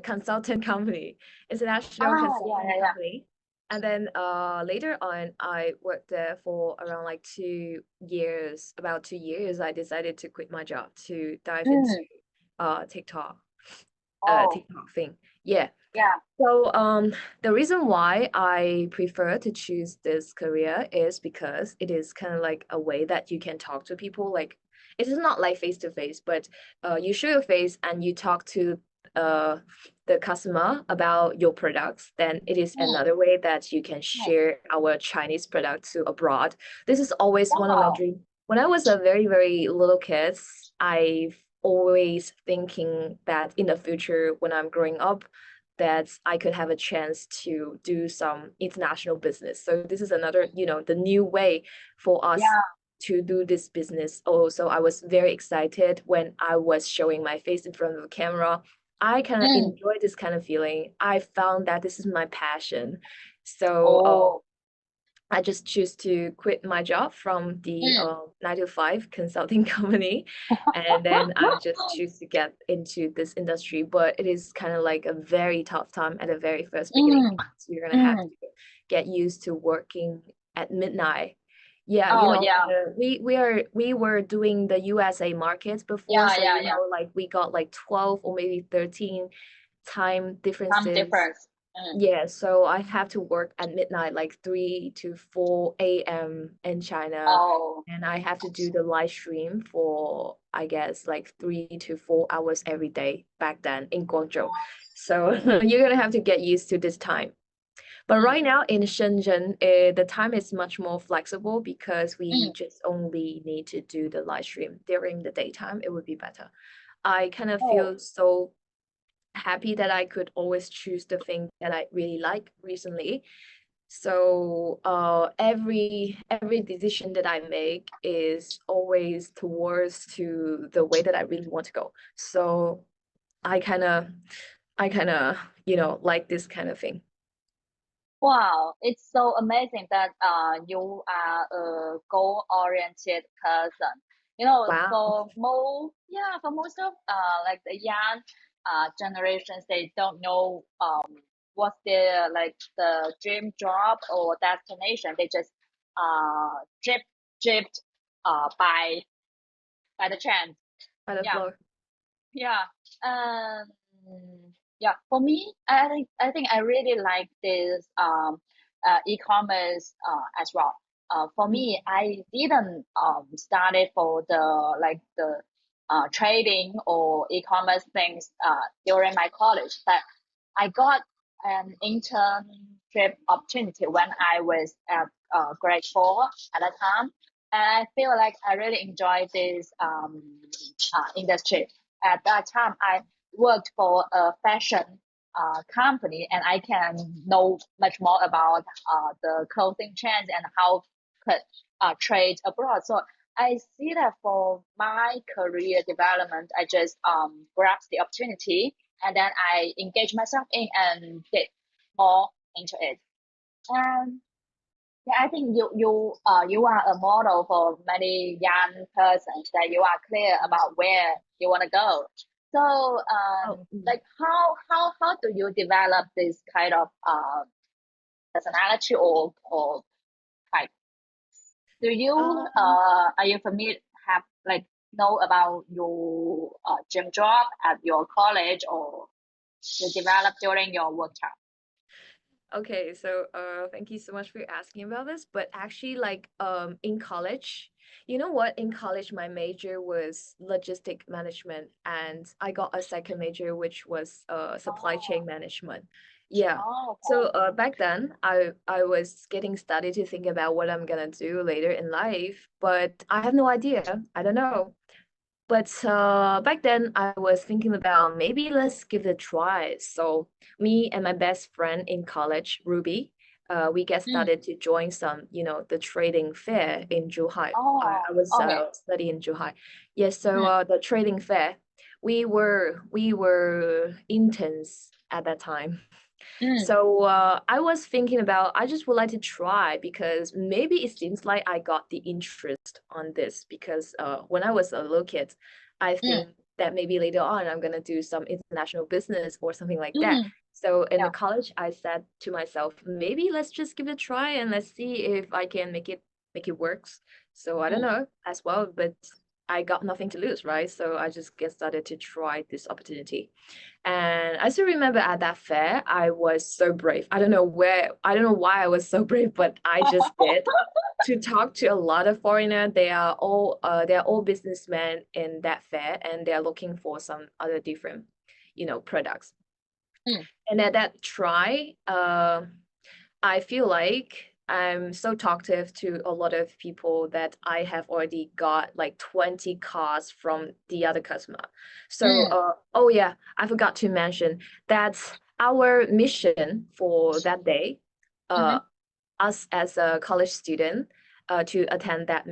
consultant company, international Yeah, consulting yeah, yeah. company, and then later on, I worked there for around like 2 years. About 2 years, I decided to quit my job to dive into Mm. TikTok, Oh, TikTok thing. Yeah. yeah. So, the reason why I prefer to choose this career is because it is kind of like a way that you can talk to people. Like, it is not like face to face, but you show your face and you talk to uh the customer about your products. Then it is Mm. another way that you can Mm. share our Chinese product to abroad. This is always one of my Wow. dreams. When I was a very, very little kid, I've always thinking that in the future when I'm growing up, that I could have a chance to do some international business. So this is another, the new way for us Yeah. to do this business. Also, I was very excited when I was showing my face in front of the camera. I kind of Mm. enjoy this kind of feeling. I found that this is my passion. So Oh. I just choose to quit my job from the Mm. 9 to 5 consulting company, and then I just choose to get into this industry. But it is kind of like a very tough time at the very first beginning. Mm. So you're gonna have Mm. to get used to working at midnight. Yeah, Oh, yeah. we were doing the USA markets before, Yeah, so yeah, yeah. like we got like 12 or maybe 13 time Some differences. difference. Mm. Yeah, so I have to work at midnight, like 3 to 4 a.m. in China. Oh. And I have to do the live stream for, I guess, like 3 to 4 hours every day back then in Guangzhou. So you're gonna have to get used to this time. But Mm. right now in Shenzhen, the time is much more flexible because we Mm. just only need to do the live stream during the daytime. It would be better. I kind of Oh. feel so happy that I could always choose the thing that I really like recently. So every decision that I make is always towards to the way that I really want to go. So I kind of I kind of, like this kind of thing. Wow, it's so amazing that you are a goal-oriented person. You know, Wow. for most of like the young generations, they don't know what's their like the dream job or destination. They just drip dripped by the chance. By the Yeah. flow. Yeah. Um, yeah. For me, I think I really like this e-commerce as well. For Mm. me, I didn't started for the trading or e-commerce things during my college, but I got an internship opportunity when I was at grade four at the time, and I feel like I really enjoyed this industry. At that time, I worked for a fashion company, and I can know much more about the clothing trends and how could trade abroad. So I see that for my career development, I just grasped the opportunity and then I engage myself in and did more into it. And yeah, I think you are a model for many young persons that you are clear about where you want to go. So Oh, like how do you develop this kind of personality or type? Do you um, are you familiar have like know about your gym job at your college or you develop during your work time? okay, so thank you so much for asking about this. But actually, like in college, you know what? In college, my major was logistic management, and I got a second major, which was supply chain Oh, management. Yeah. So okay. back then, I was getting started to think about what I'm gonna do later in life, but I have no idea. I don't know. But back then, I was thinking about maybe let's give it a try. So me and my best friend in college, Ruby, we get Mm. started to join some, the trading fair in Zhuhai. I Oh, was okay. studying in Zhuhai. Yes, so Mm, the trading fair, we were interns at that time. mm, So I was thinking about I just would like to try because maybe it seems like I got the interest on this because when I was a little kid, I mm, think that maybe later on I'm gonna do some international business or something like that. mm. So in the Yeah. college, I said to myself, maybe let's just give it a try and let's see if I can make it works. So I don't Mm, know as well, but I got nothing to lose, right? So I just get started to try this opportunity. And I still remember at that fair, I was so brave. I don't know why I was so brave, but I just did to talk to a lot of foreigner. They are all businessmen in that fair, and they are looking for some other different, products. mm, And at that try, I feel like I'm so talkative to a lot of people that I have already got like 20 cars from the other customer. So, mm, oh yeah, I forgot to mention that our mission for that day, uh, mm-hmm. us as a college student, to attend that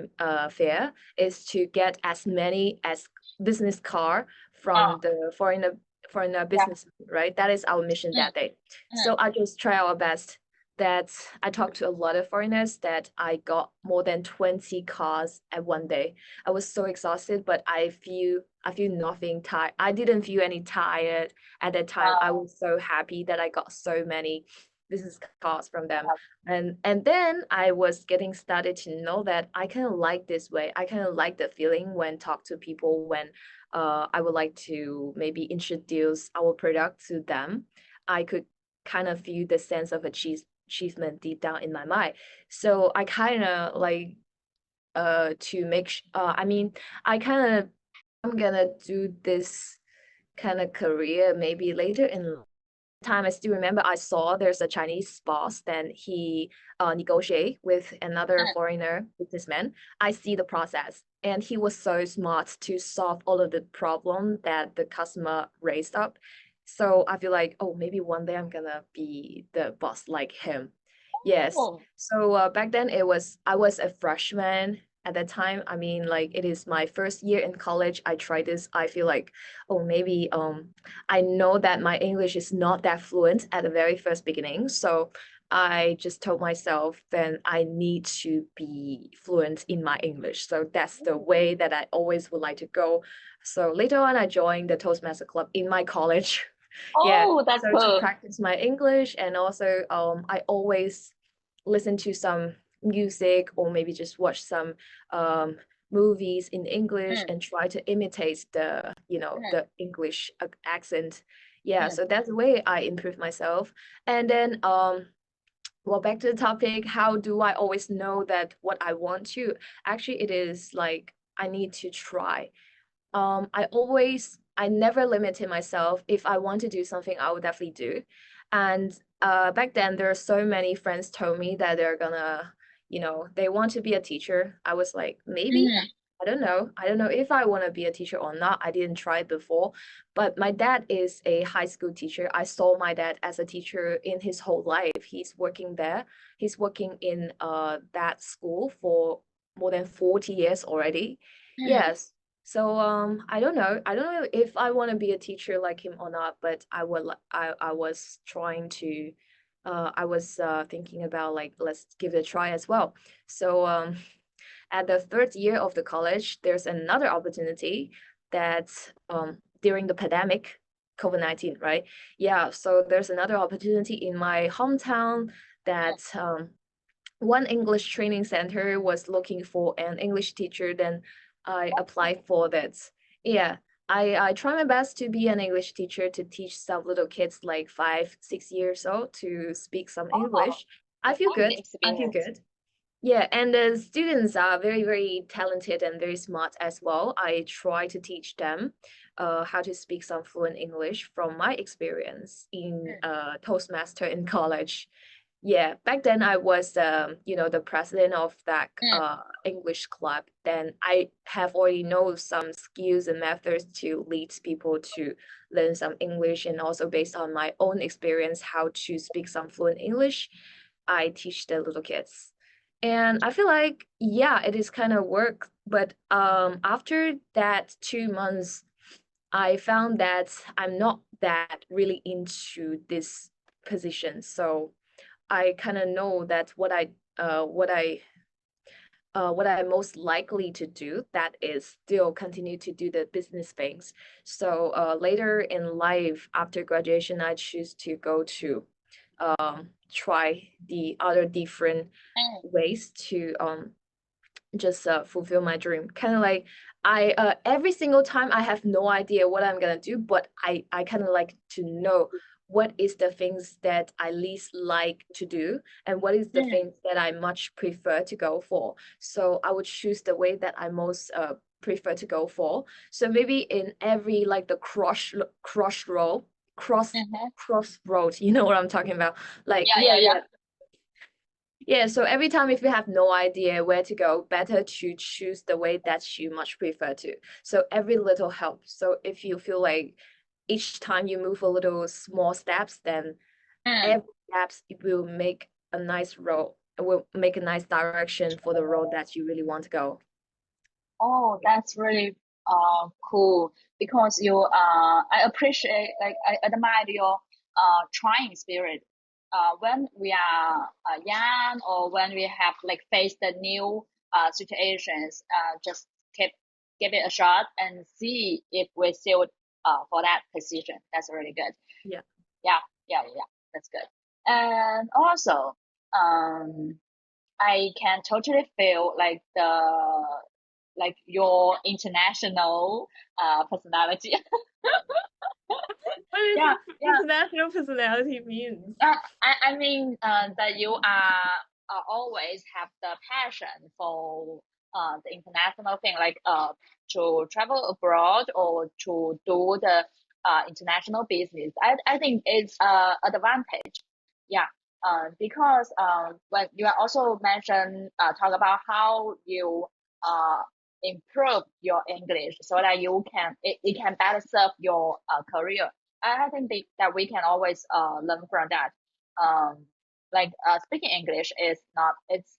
fair is to get as many as business car Oh, from the foreigner yeah. business, right? That is our mission Mm, that day. mm. So I just try our best that I talked to a lot of foreigners that I got more than 20 cars at one day. I was so exhausted, but I feel nothing tired. I didn't feel any tired at that time. I Wow. was so happy that I got so many business cards from them. Wow. And then I was getting started to know that I kind of like this way. I kind of like the feeling when talk to people when I would like to maybe introduce our product to them. I could kind of feel the sense of achievement deep down in my mind. So I kind of like to make I mean I kind of I'm gonna do this kind of career maybe later in time. I still remember I saw there's a Chinese boss, then he negotiate with another Mm. foreigner businessman. I see the process, and he was so smart to solve all of the problem that the customer raised up. So I feel like, oh, maybe one day I'm gonna be the boss like him. Yes. Oh, So back then I was a freshman at that time, I mean, like it is my first year in college. I tried this. I feel like, oh, maybe I know that my English is not that fluent at the very first beginning. So I just told myself then I need to be fluent in my English. So that's the way that I always would like to go. So later on, I joined the Toastmaster Club in my college. Yeah, Oh, that's so to cool. practice my English, and also I always listen to some music or maybe just watch some um movies in English Mm, and try to imitate the, mm, the English accent. Yeah, mm, so that's the way I improve myself. And then well, back to the topic, how do I always know that what I want to? Actually, it is like I need to try. I never limited myself. If I want to do something, I would definitely do. And back then, there are so many friends told me that they're gonna, they want to be a teacher. I was like, maybe. mm, I don't know. I don't know if I want to be a teacher or not. I didn't try it before. But my dad is a high school teacher. I saw my dad as a teacher in his whole life. He's working there. He's working in that school for more than 40 years already. mm. Yes. So I don't know. I don't know if I want to be a teacher like him or not, but I was trying to I was thinking about like let's give it a try as well. So at the third year of the college, there's another opportunity that during the pandemic, COVID-19, right? Yeah, so there's another opportunity in my hometown that one English training center was looking for an English teacher, then I applied for that. Yeah, I try my best to be an English teacher to teach some little kids like 5, 6 years old to speak some Oh, English. I feel lovely good. I feel experience. good. Yeah, and the students are very, very talented and very smart as well. I try to teach them how to speak some fluent English from my experience in Mm, Toastmaster in college. Yeah, back then I was the president of that mm, English club. Then I have already know some skills and methods to lead people to learn some English, and also based on my own experience how to speak some fluent English, I teach the little kids. And I feel like yeah, it is kind of work, but after that 2 months I found that I'm not that really into this position. So I kind of know that what I most likely to do, that is still continue to do the business things. So later in life after graduation, I choose to go to try the other different mm, ways to just fulfill my dream. Kind of like I every single time I have no idea what I'm gonna do, but I kind of like to know what is the things that I least like to do and what is the mm. things that I much prefer to go for. So I would choose the way that I most prefer to go for. So maybe in every like the crossroad Mhm. crossroad, you know what I'm talking about? Like Yeah, yeah, yeah, yeah. yeah, yeah, so every time if you have no idea where to go, better to choose the way that you much prefer to. So every little helps. So if you feel like each time you move a little small steps, then Mm. every steps it will make a nice road, it will make a nice direction for the road that you really want to go. Oh, that's really cool because you I appreciate like I admire your trying spirit. When we are young or when we have like faced the new situations, just keep give it a shot and see if we still for that position. That's really good. Yeah. Yeah, yeah, yeah. That's good. And also, um, I can totally feel like your international personality. What is Yeah, yeah. international personality means? I mean that you always have the passion for the international thing, like to travel abroad or to do the international business. I think it's advantage. Yeah. Because when you are also mentioned talk about how you uh improve your English so that it can better serve your career. I think that we can always learn from that. Um, like speaking English is not it's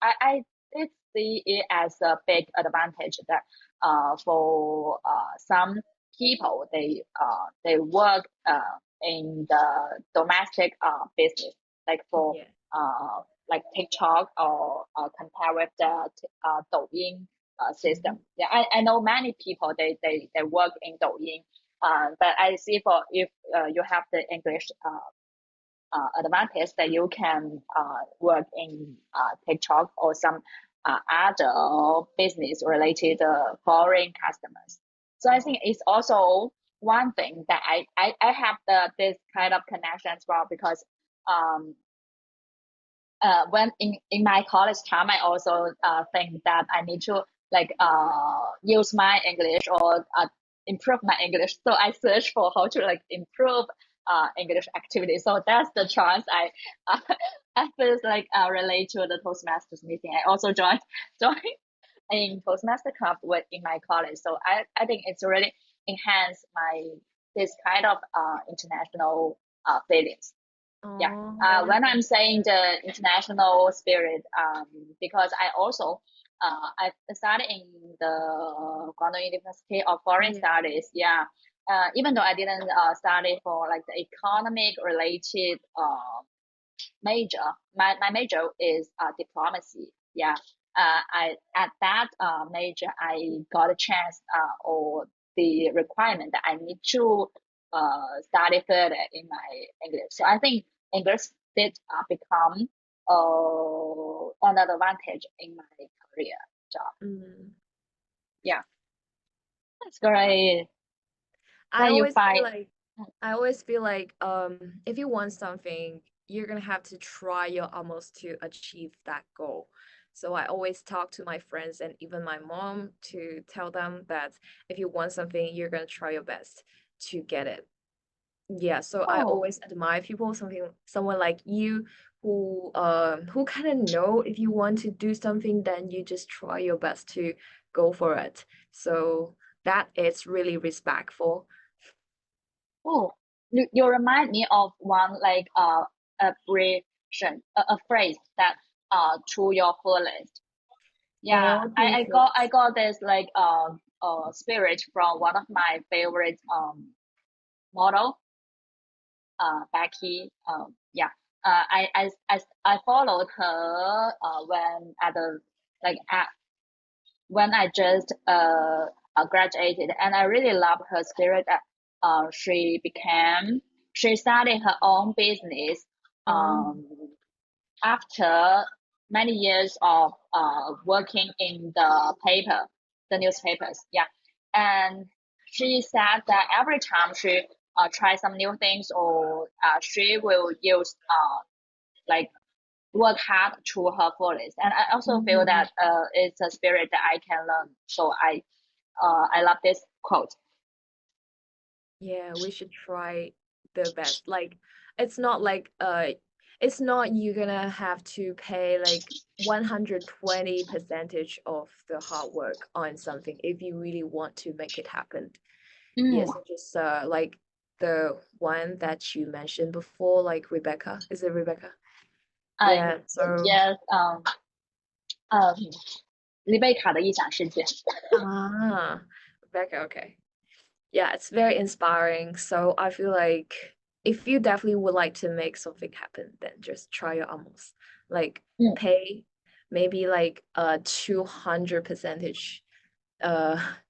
I did see it as a big advantage that for some people they work in the domestic business, like for Yeah. like TikTok or compare with the Douyin Mhm. system. Yeah, I know many people they work in Douyin, but I see for if you have the English advantage that you can work in TikTok or some other business related foreign customers. So I think it's also one thing that I have this kind of connection as well because um, when in my college time, I also think that I need to like use my English or improve my English. So I search for how to like improve English activity. So that's the chance uh, I first like relate to the Toastmasters meeting. I also joined in Toastmaster Club with in my college. So I think it's really enhanced my this kind of international feelings. Yeah. Oh, that's When I'm saying the international spirit, because I also I studied in the Guangdong University of oh Foreign yeah. Studies. Yeah. Even though I didn't study for like the economic related major, my major is diplomacy. Yeah. I at that major I got a chance or the requirement that I need to study further in my English. So I think English did become an advantage in my career job. Mm. Yeah, that's great. I That you always feel find. like I always feel like if you want something, you're gonna have to try your utmost to achieve that goal. So I always talk to my friends and even my mom to tell them that if you want something, you're gonna try your best to get it. Yeah, so I Oh, always admire people, someone like you who kind of know if you want to do something, then you just try your best to go for it. So that is really respectful. oh, you remind me of one like abbreviation, a phrase that to your fullest. Yeah, All to I fullest. got this like spirit from one of my favorite model Becky. Yeah. I followed her when at the like at when I just graduated, and I really love her spirit. That she started her own business Um, um after many years of working in the newspapers. Yeah, and she said that every time she try some new things or she will use like work hard to her fullest. And I also feel mhm. that it's a spirit that I can learn. So I love this quote. Yeah, we should try the best. Like it's not you're gonna have to pay like 120 percentage of the hard work on something if you really want to make it happen. Mm, Yes, just like the one that you mentioned before, like Rebecca. Is it Rebecca? I Yeah, so yes um丽贝卡的异想世界。ah Rebecca, okay. Yeah, it's very inspiring. So I feel like if you definitely would like to make something happen, then just try your utmost. Like嗯 pay maybe like a 200 percentage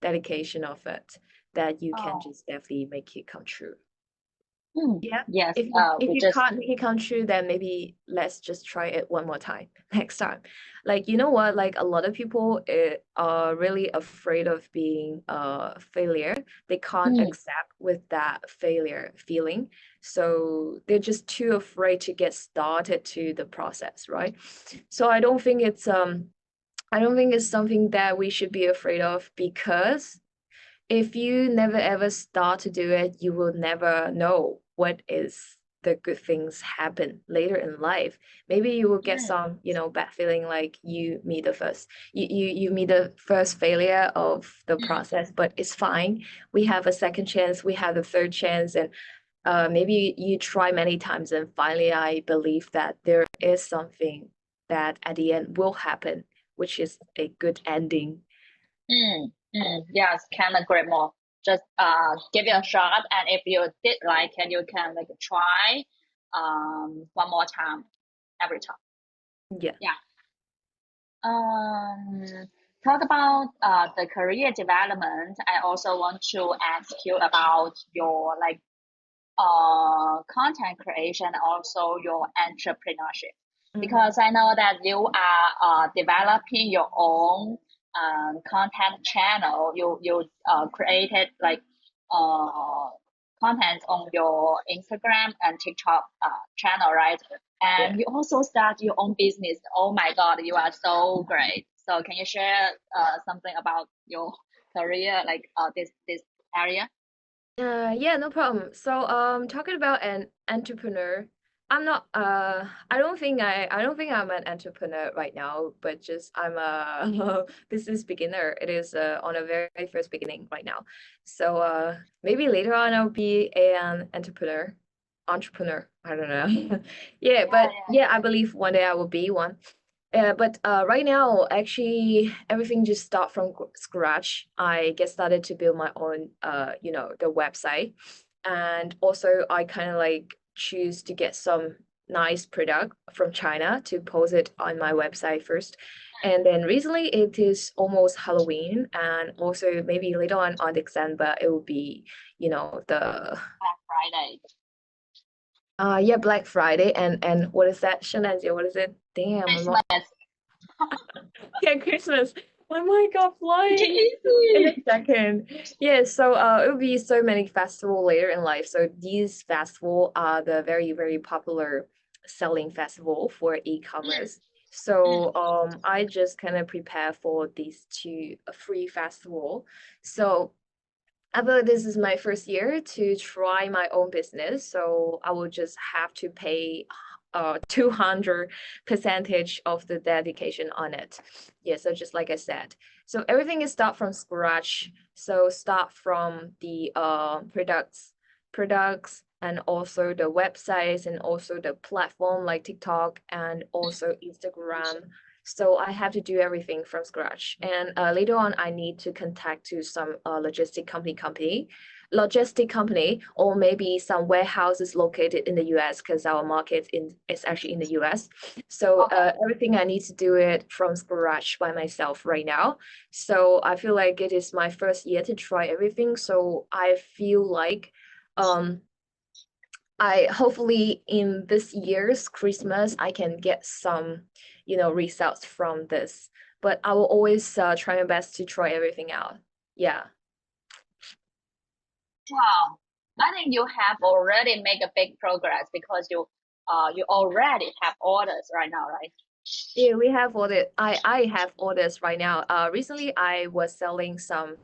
dedication of it that you can 哦 just definitely make it come true. 嗯 Yeah. yes If we you just can't make it come true, then maybe let's just try it one more time next time. Like you know what? Like a lot of people are really afraid of being a failure. They can't 嗯 accept with that failure feeling. So they're just too afraid to get started to the process, right? So I don't think it's something that we should be afraid of because if you never ever start to do it, you will never know what is the good things happen later in life. Maybe you will get yes some, bad feeling like you meet the first failure of the process, but it's fine. We have a second chance, we have a third chance, and maybe you try many times, and finally, I believe that there is something that at the end will happen which is a good ending. Yes, can agree more. Just give it a shot, and if you did like it, you can like try one more time every time. Yeah. Yeah. Um, talk about the career development. I also want to ask you about your like content creation, also your entrepreneurship, Hmm. because I know that you are developing your own content channel. You created like uh, content on your Instagram and TikTok channel, right? Yeah. And you also start your own business. Oh my God, you are so great. So can you share something about your career, like this area? Yeah, no problem. So, talking about an entrepreneur, I don't think I'm an entrepreneur right now, but just I'm a business beginner. It is on a very first beginning right now. So, maybe later on I'll be an entrepreneur. I don't know. Yeah, Yeah, but yeah. yeah, I believe one day I will be one. But right now, actually, everything just start from scratch. I get started to build my own, the website, and also I kind of like choose to get some nice product from China to post it on my website first. And then recently, it is almost Halloween, and also maybe later on December, it will be, the Black Friday. yeah, Black Friday, and what is that, Shenandoah? What is it? Damn, I'm Christmas. yeah, Christmas. My mind got flying in a Easy. second. Yeah, so it will be so many festival later in life. So these festival are the very, very popular selling festival for Mm, e-commerce. So mm. I just kind of prepare for these two free festival. So I feel like this is my first year to try my own business, so I will just have to pay 200 percentage of the dedication on it. Yeah, so just like I said. So everything is start from scratch. So start from the products and also the websites and also the platform like TikTok and also Instagram. So I have to do everything from scratch. And later on, I need to contact to some logistic company, or maybe some warehouses located in the US because our market is actually in the US. So Okay. everything I need to do it from scratch by myself right now. So I feel like it is my first year to try everything. So I feel like um I hopefully in this year's Christmas I can get some, results from this. But I will always try my best to try everything out. Yeah. Wow. I think you have already made a big progress because you already have orders right now, right? Yeah, we have ordered. I have orders right now. Recently I was selling some,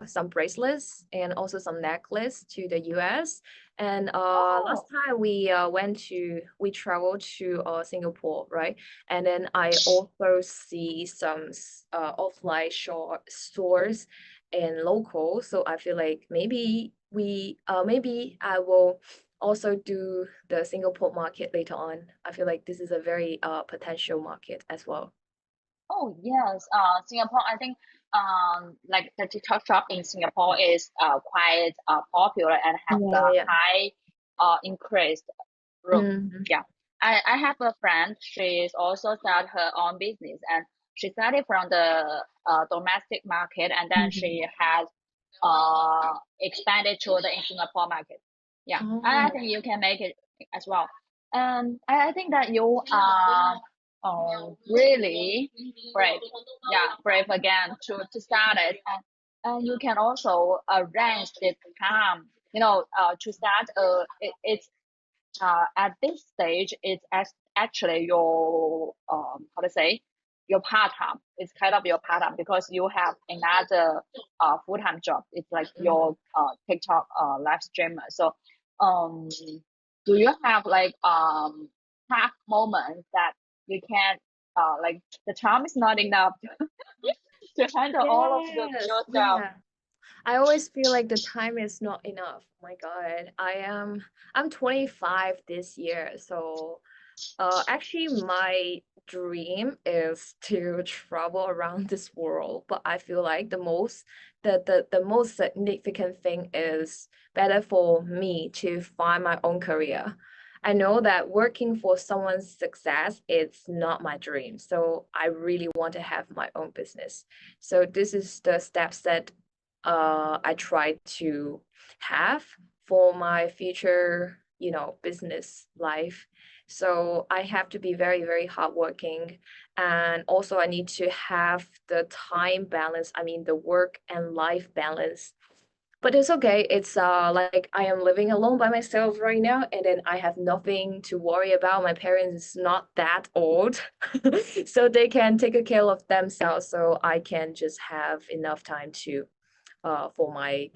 some bracelets and also some necklace to the US. And last Oh, time we traveled to Singapore, right? And then I also see some offline stores and local. So I feel like maybe I will also do the Singapore market later on. I feel like this is a very potential market as well. oh yes. Singapore. I think like the TikTok shop in Singapore is quite popular and have Yeah, the yeah, yeah. high increased room. Mm-hmm. Yeah. I have a friend. She's also started her own business, and she started from the domestic market, and then Mm-hmm. she has expanded to the Singapore market. Yeah, I Oh, think you can make it as well. I think that you are really brave. Yeah, brave again to start it, and you can also arrange the time. To start. It's at this stage, it's actually your how to say your part time. It's kind of your part time because you have another full time job. It's like mm-hmm. your TikTok live streamer. So, um, do you have like half moments that you can like the time is not enough to handle all of the Yes, yourself? yeah. I always feel like the time is not enough. Oh my God. I'm 25 this year, so Actually, my dream is to travel around this world, but I feel like the most significant thing is better for me to find my own career. I know that working for someone's success is not my dream, so I really want to have my own business. So this is the steps that I try to have for my future, business life. So I have to be very, very hardworking. And also I need to have the time balance, I mean the work and life balance. But it's okay. It's like I am living alone by myself right now, and then I have nothing to worry about. My parents is not that old, so they can take care of themselves. So I can just have enough time to for my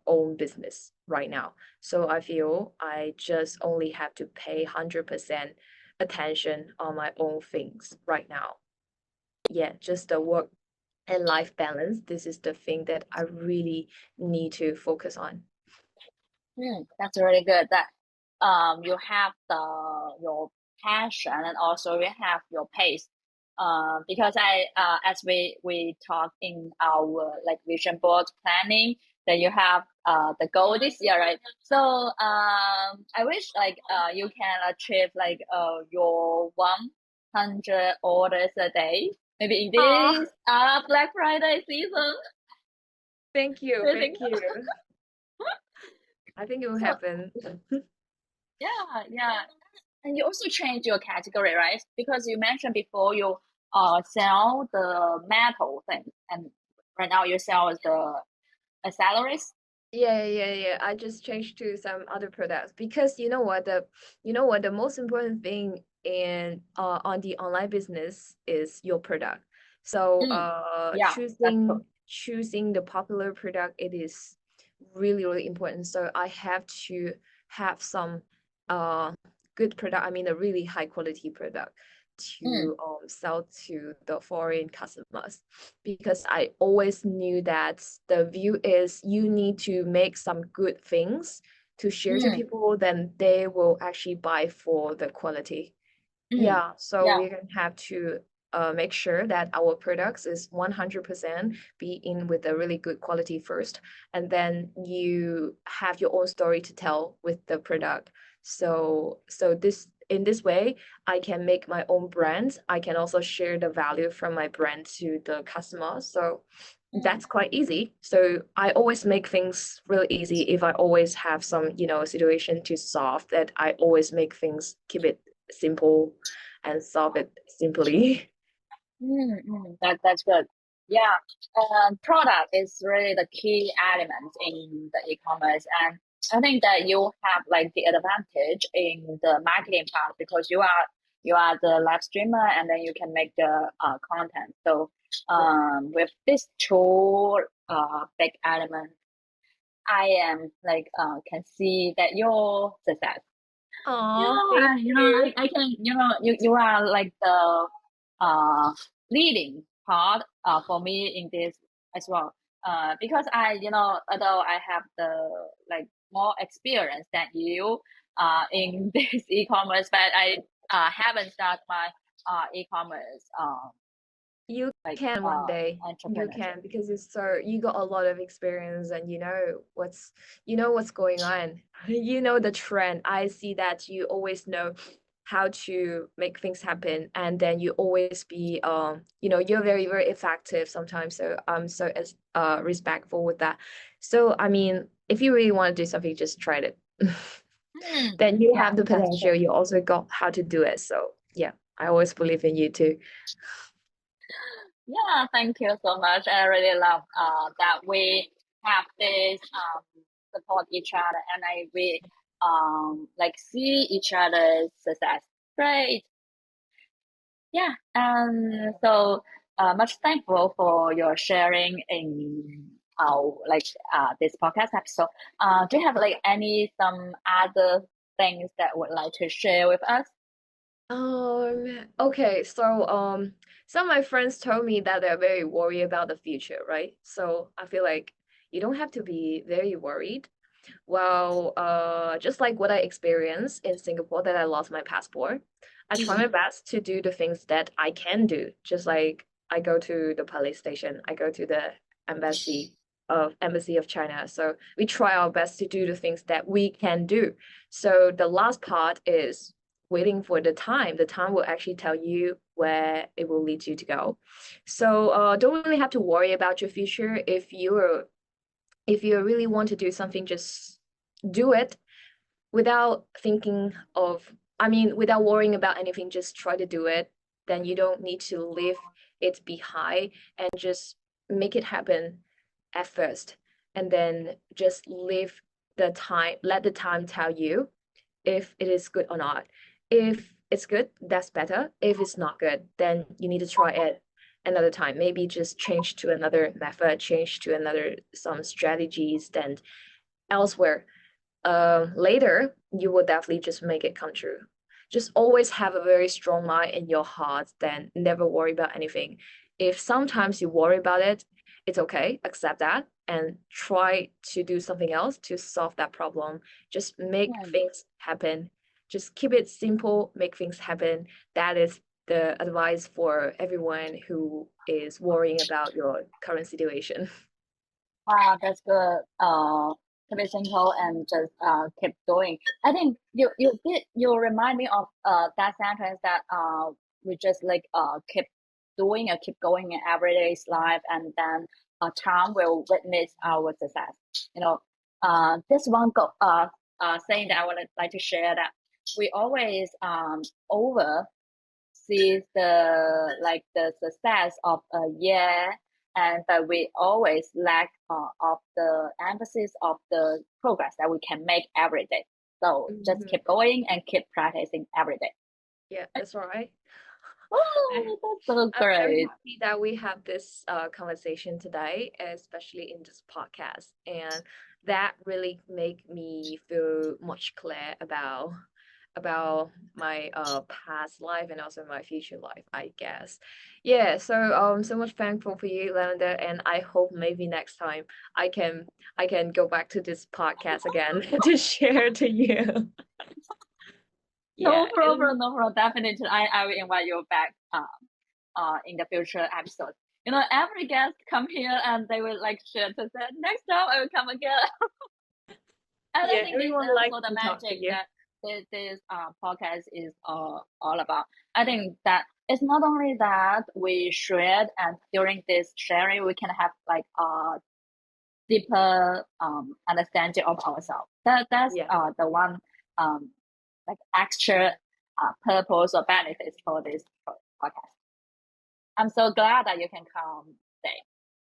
own business right now. So I feel I just only have to pay 100% attention on my own things right now. Yeah, just the work and life balance. This is the thing that I really need to focus on. That's really good. That you have your passion and also you have your pace. Because as we talk in our like vision board planning that you have the goal this year, right? So I wish like you can achieve like your 100 orders a day. Maybe in Oh, this Black Friday season. thank you, Do you think thank you. I think it will so? happen. Yeah, yeah. And you also change your category, right? Because you mentioned before you sell the metal thing, and right now you sell the accessories. Yeah. I just changed to some other products because you know what the most important thing in on the online business is your product. So Mm, yeah, that's true. choosing the popular product, it is really, really important. So I have to have some uh good product, I mean a really high quality product Mm, to sell to the foreign customers, because I always knew that the view is you need to make some good things to share to mm, people, then they will actually buy for the quality. mm, Yeah, so yeah. we're gonna have to make sure that our products is 100% be in with a really good quality first, and then you have your own story to tell with the product. So this in this way, I can make my own brand. I can also share the value from my brand to the customer. So Mm, that's quite easy. So I always make things really easy if I always have some, situation to solve, that I always make things keep it simple and solve it simply. that's good. Yeah, product is really the key element in the e-commerce, and I think that you have like the advantage in the marketing part because you are the live streamer, and then you can make the content. So Yeah. with these two big elements, I am like can see that your success. Oh, Yeah, thank and you. I can, you are like the uh leading part for me in this as well. Because although I have the like more experience than you in this e-commerce, but I haven't started my e-commerce You like can one day. You entrepreneurship. can, because you got a lot of experience, and you know what's going on. You know the trend. I see that you always know how to make things happen, and then you always be you're very, very effective sometimes. So I'm so as respectful with that. So I mean, if you really want to do something, just try it. Then you Yeah, have the that's potential. true. You also got how to do it. So yeah, I always believe in you too. Yeah, thank you so much. I really love that we have this support each other, and we like see each other's success. Great. Yeah. So much thankful for your sharing in our like this podcast episode. Do you have like any some other things that would like to share with us? Okay, so some of my friends told me that they're very worried about the future, right? So I feel like you don't have to be very worried. Well, just like what I experienced in Singapore, that I lost my passport. I try my best to do the things that I can do. Just like I go to the police station, I go to the embassy embassy of China. So we try our best to do the things that we can do. So the last part is waiting for the time. The time will actually tell you where it will lead you to go. So don't really have to worry about your future. If you really want to do something, just do it without thinking of, I mean, without worrying about anything, just try to do it. Then you don't need to leave it behind and just make it happen at first. And then just leave the time, let the time tell you if it is good or not. If it's good, that's better. If it's not good, then you need to try it another time. Maybe just change to another method, change to another some strategies, then elsewhere later, you will definitely just make it come true. Just always have a very strong mind in your heart, then never worry about anything. If sometimes you worry about it, it's okay, accept that and try to do something else to solve that problem. Just make Yeah. things happen. Just keep it simple, make things happen. That is the advice for everyone who is worrying about your current situation. Wow, that's good. To be simple and just keep going. I think you remind me of that sentence that we just like keep doing and keep going in everyday's life, and then time will witness our success. You know, this one go saying that I would like to share that we always over sees the success of a year, and but we always lack of the emphasis of the progress that we can make every day. So just Mhm. keep going and keep practicing every day. Yeah, that's right. Oh, that's so I'm very great. happy that we have this conversation today, especially in this podcast, and that really make me feel much clear about my past life and also my future life, I guess. Yeah, so so much thankful for you, Lavender, and I hope maybe next time I can I can go back to this podcast again to share to you. Yeah, No and problem, no problem. Definitely, I will invite you back in the future episodes. You know, every guest come here and they will like share to say next time I will come again. And I yeah, think this is everyone likes also the to talk to magic you. that this podcast is all about. I think that it's not only that we shared, and during this sharing we can have like a deeper understanding of ourselves. That's Yeah. the one um like extra purpose or benefits for this podcast. I'm so glad that you can come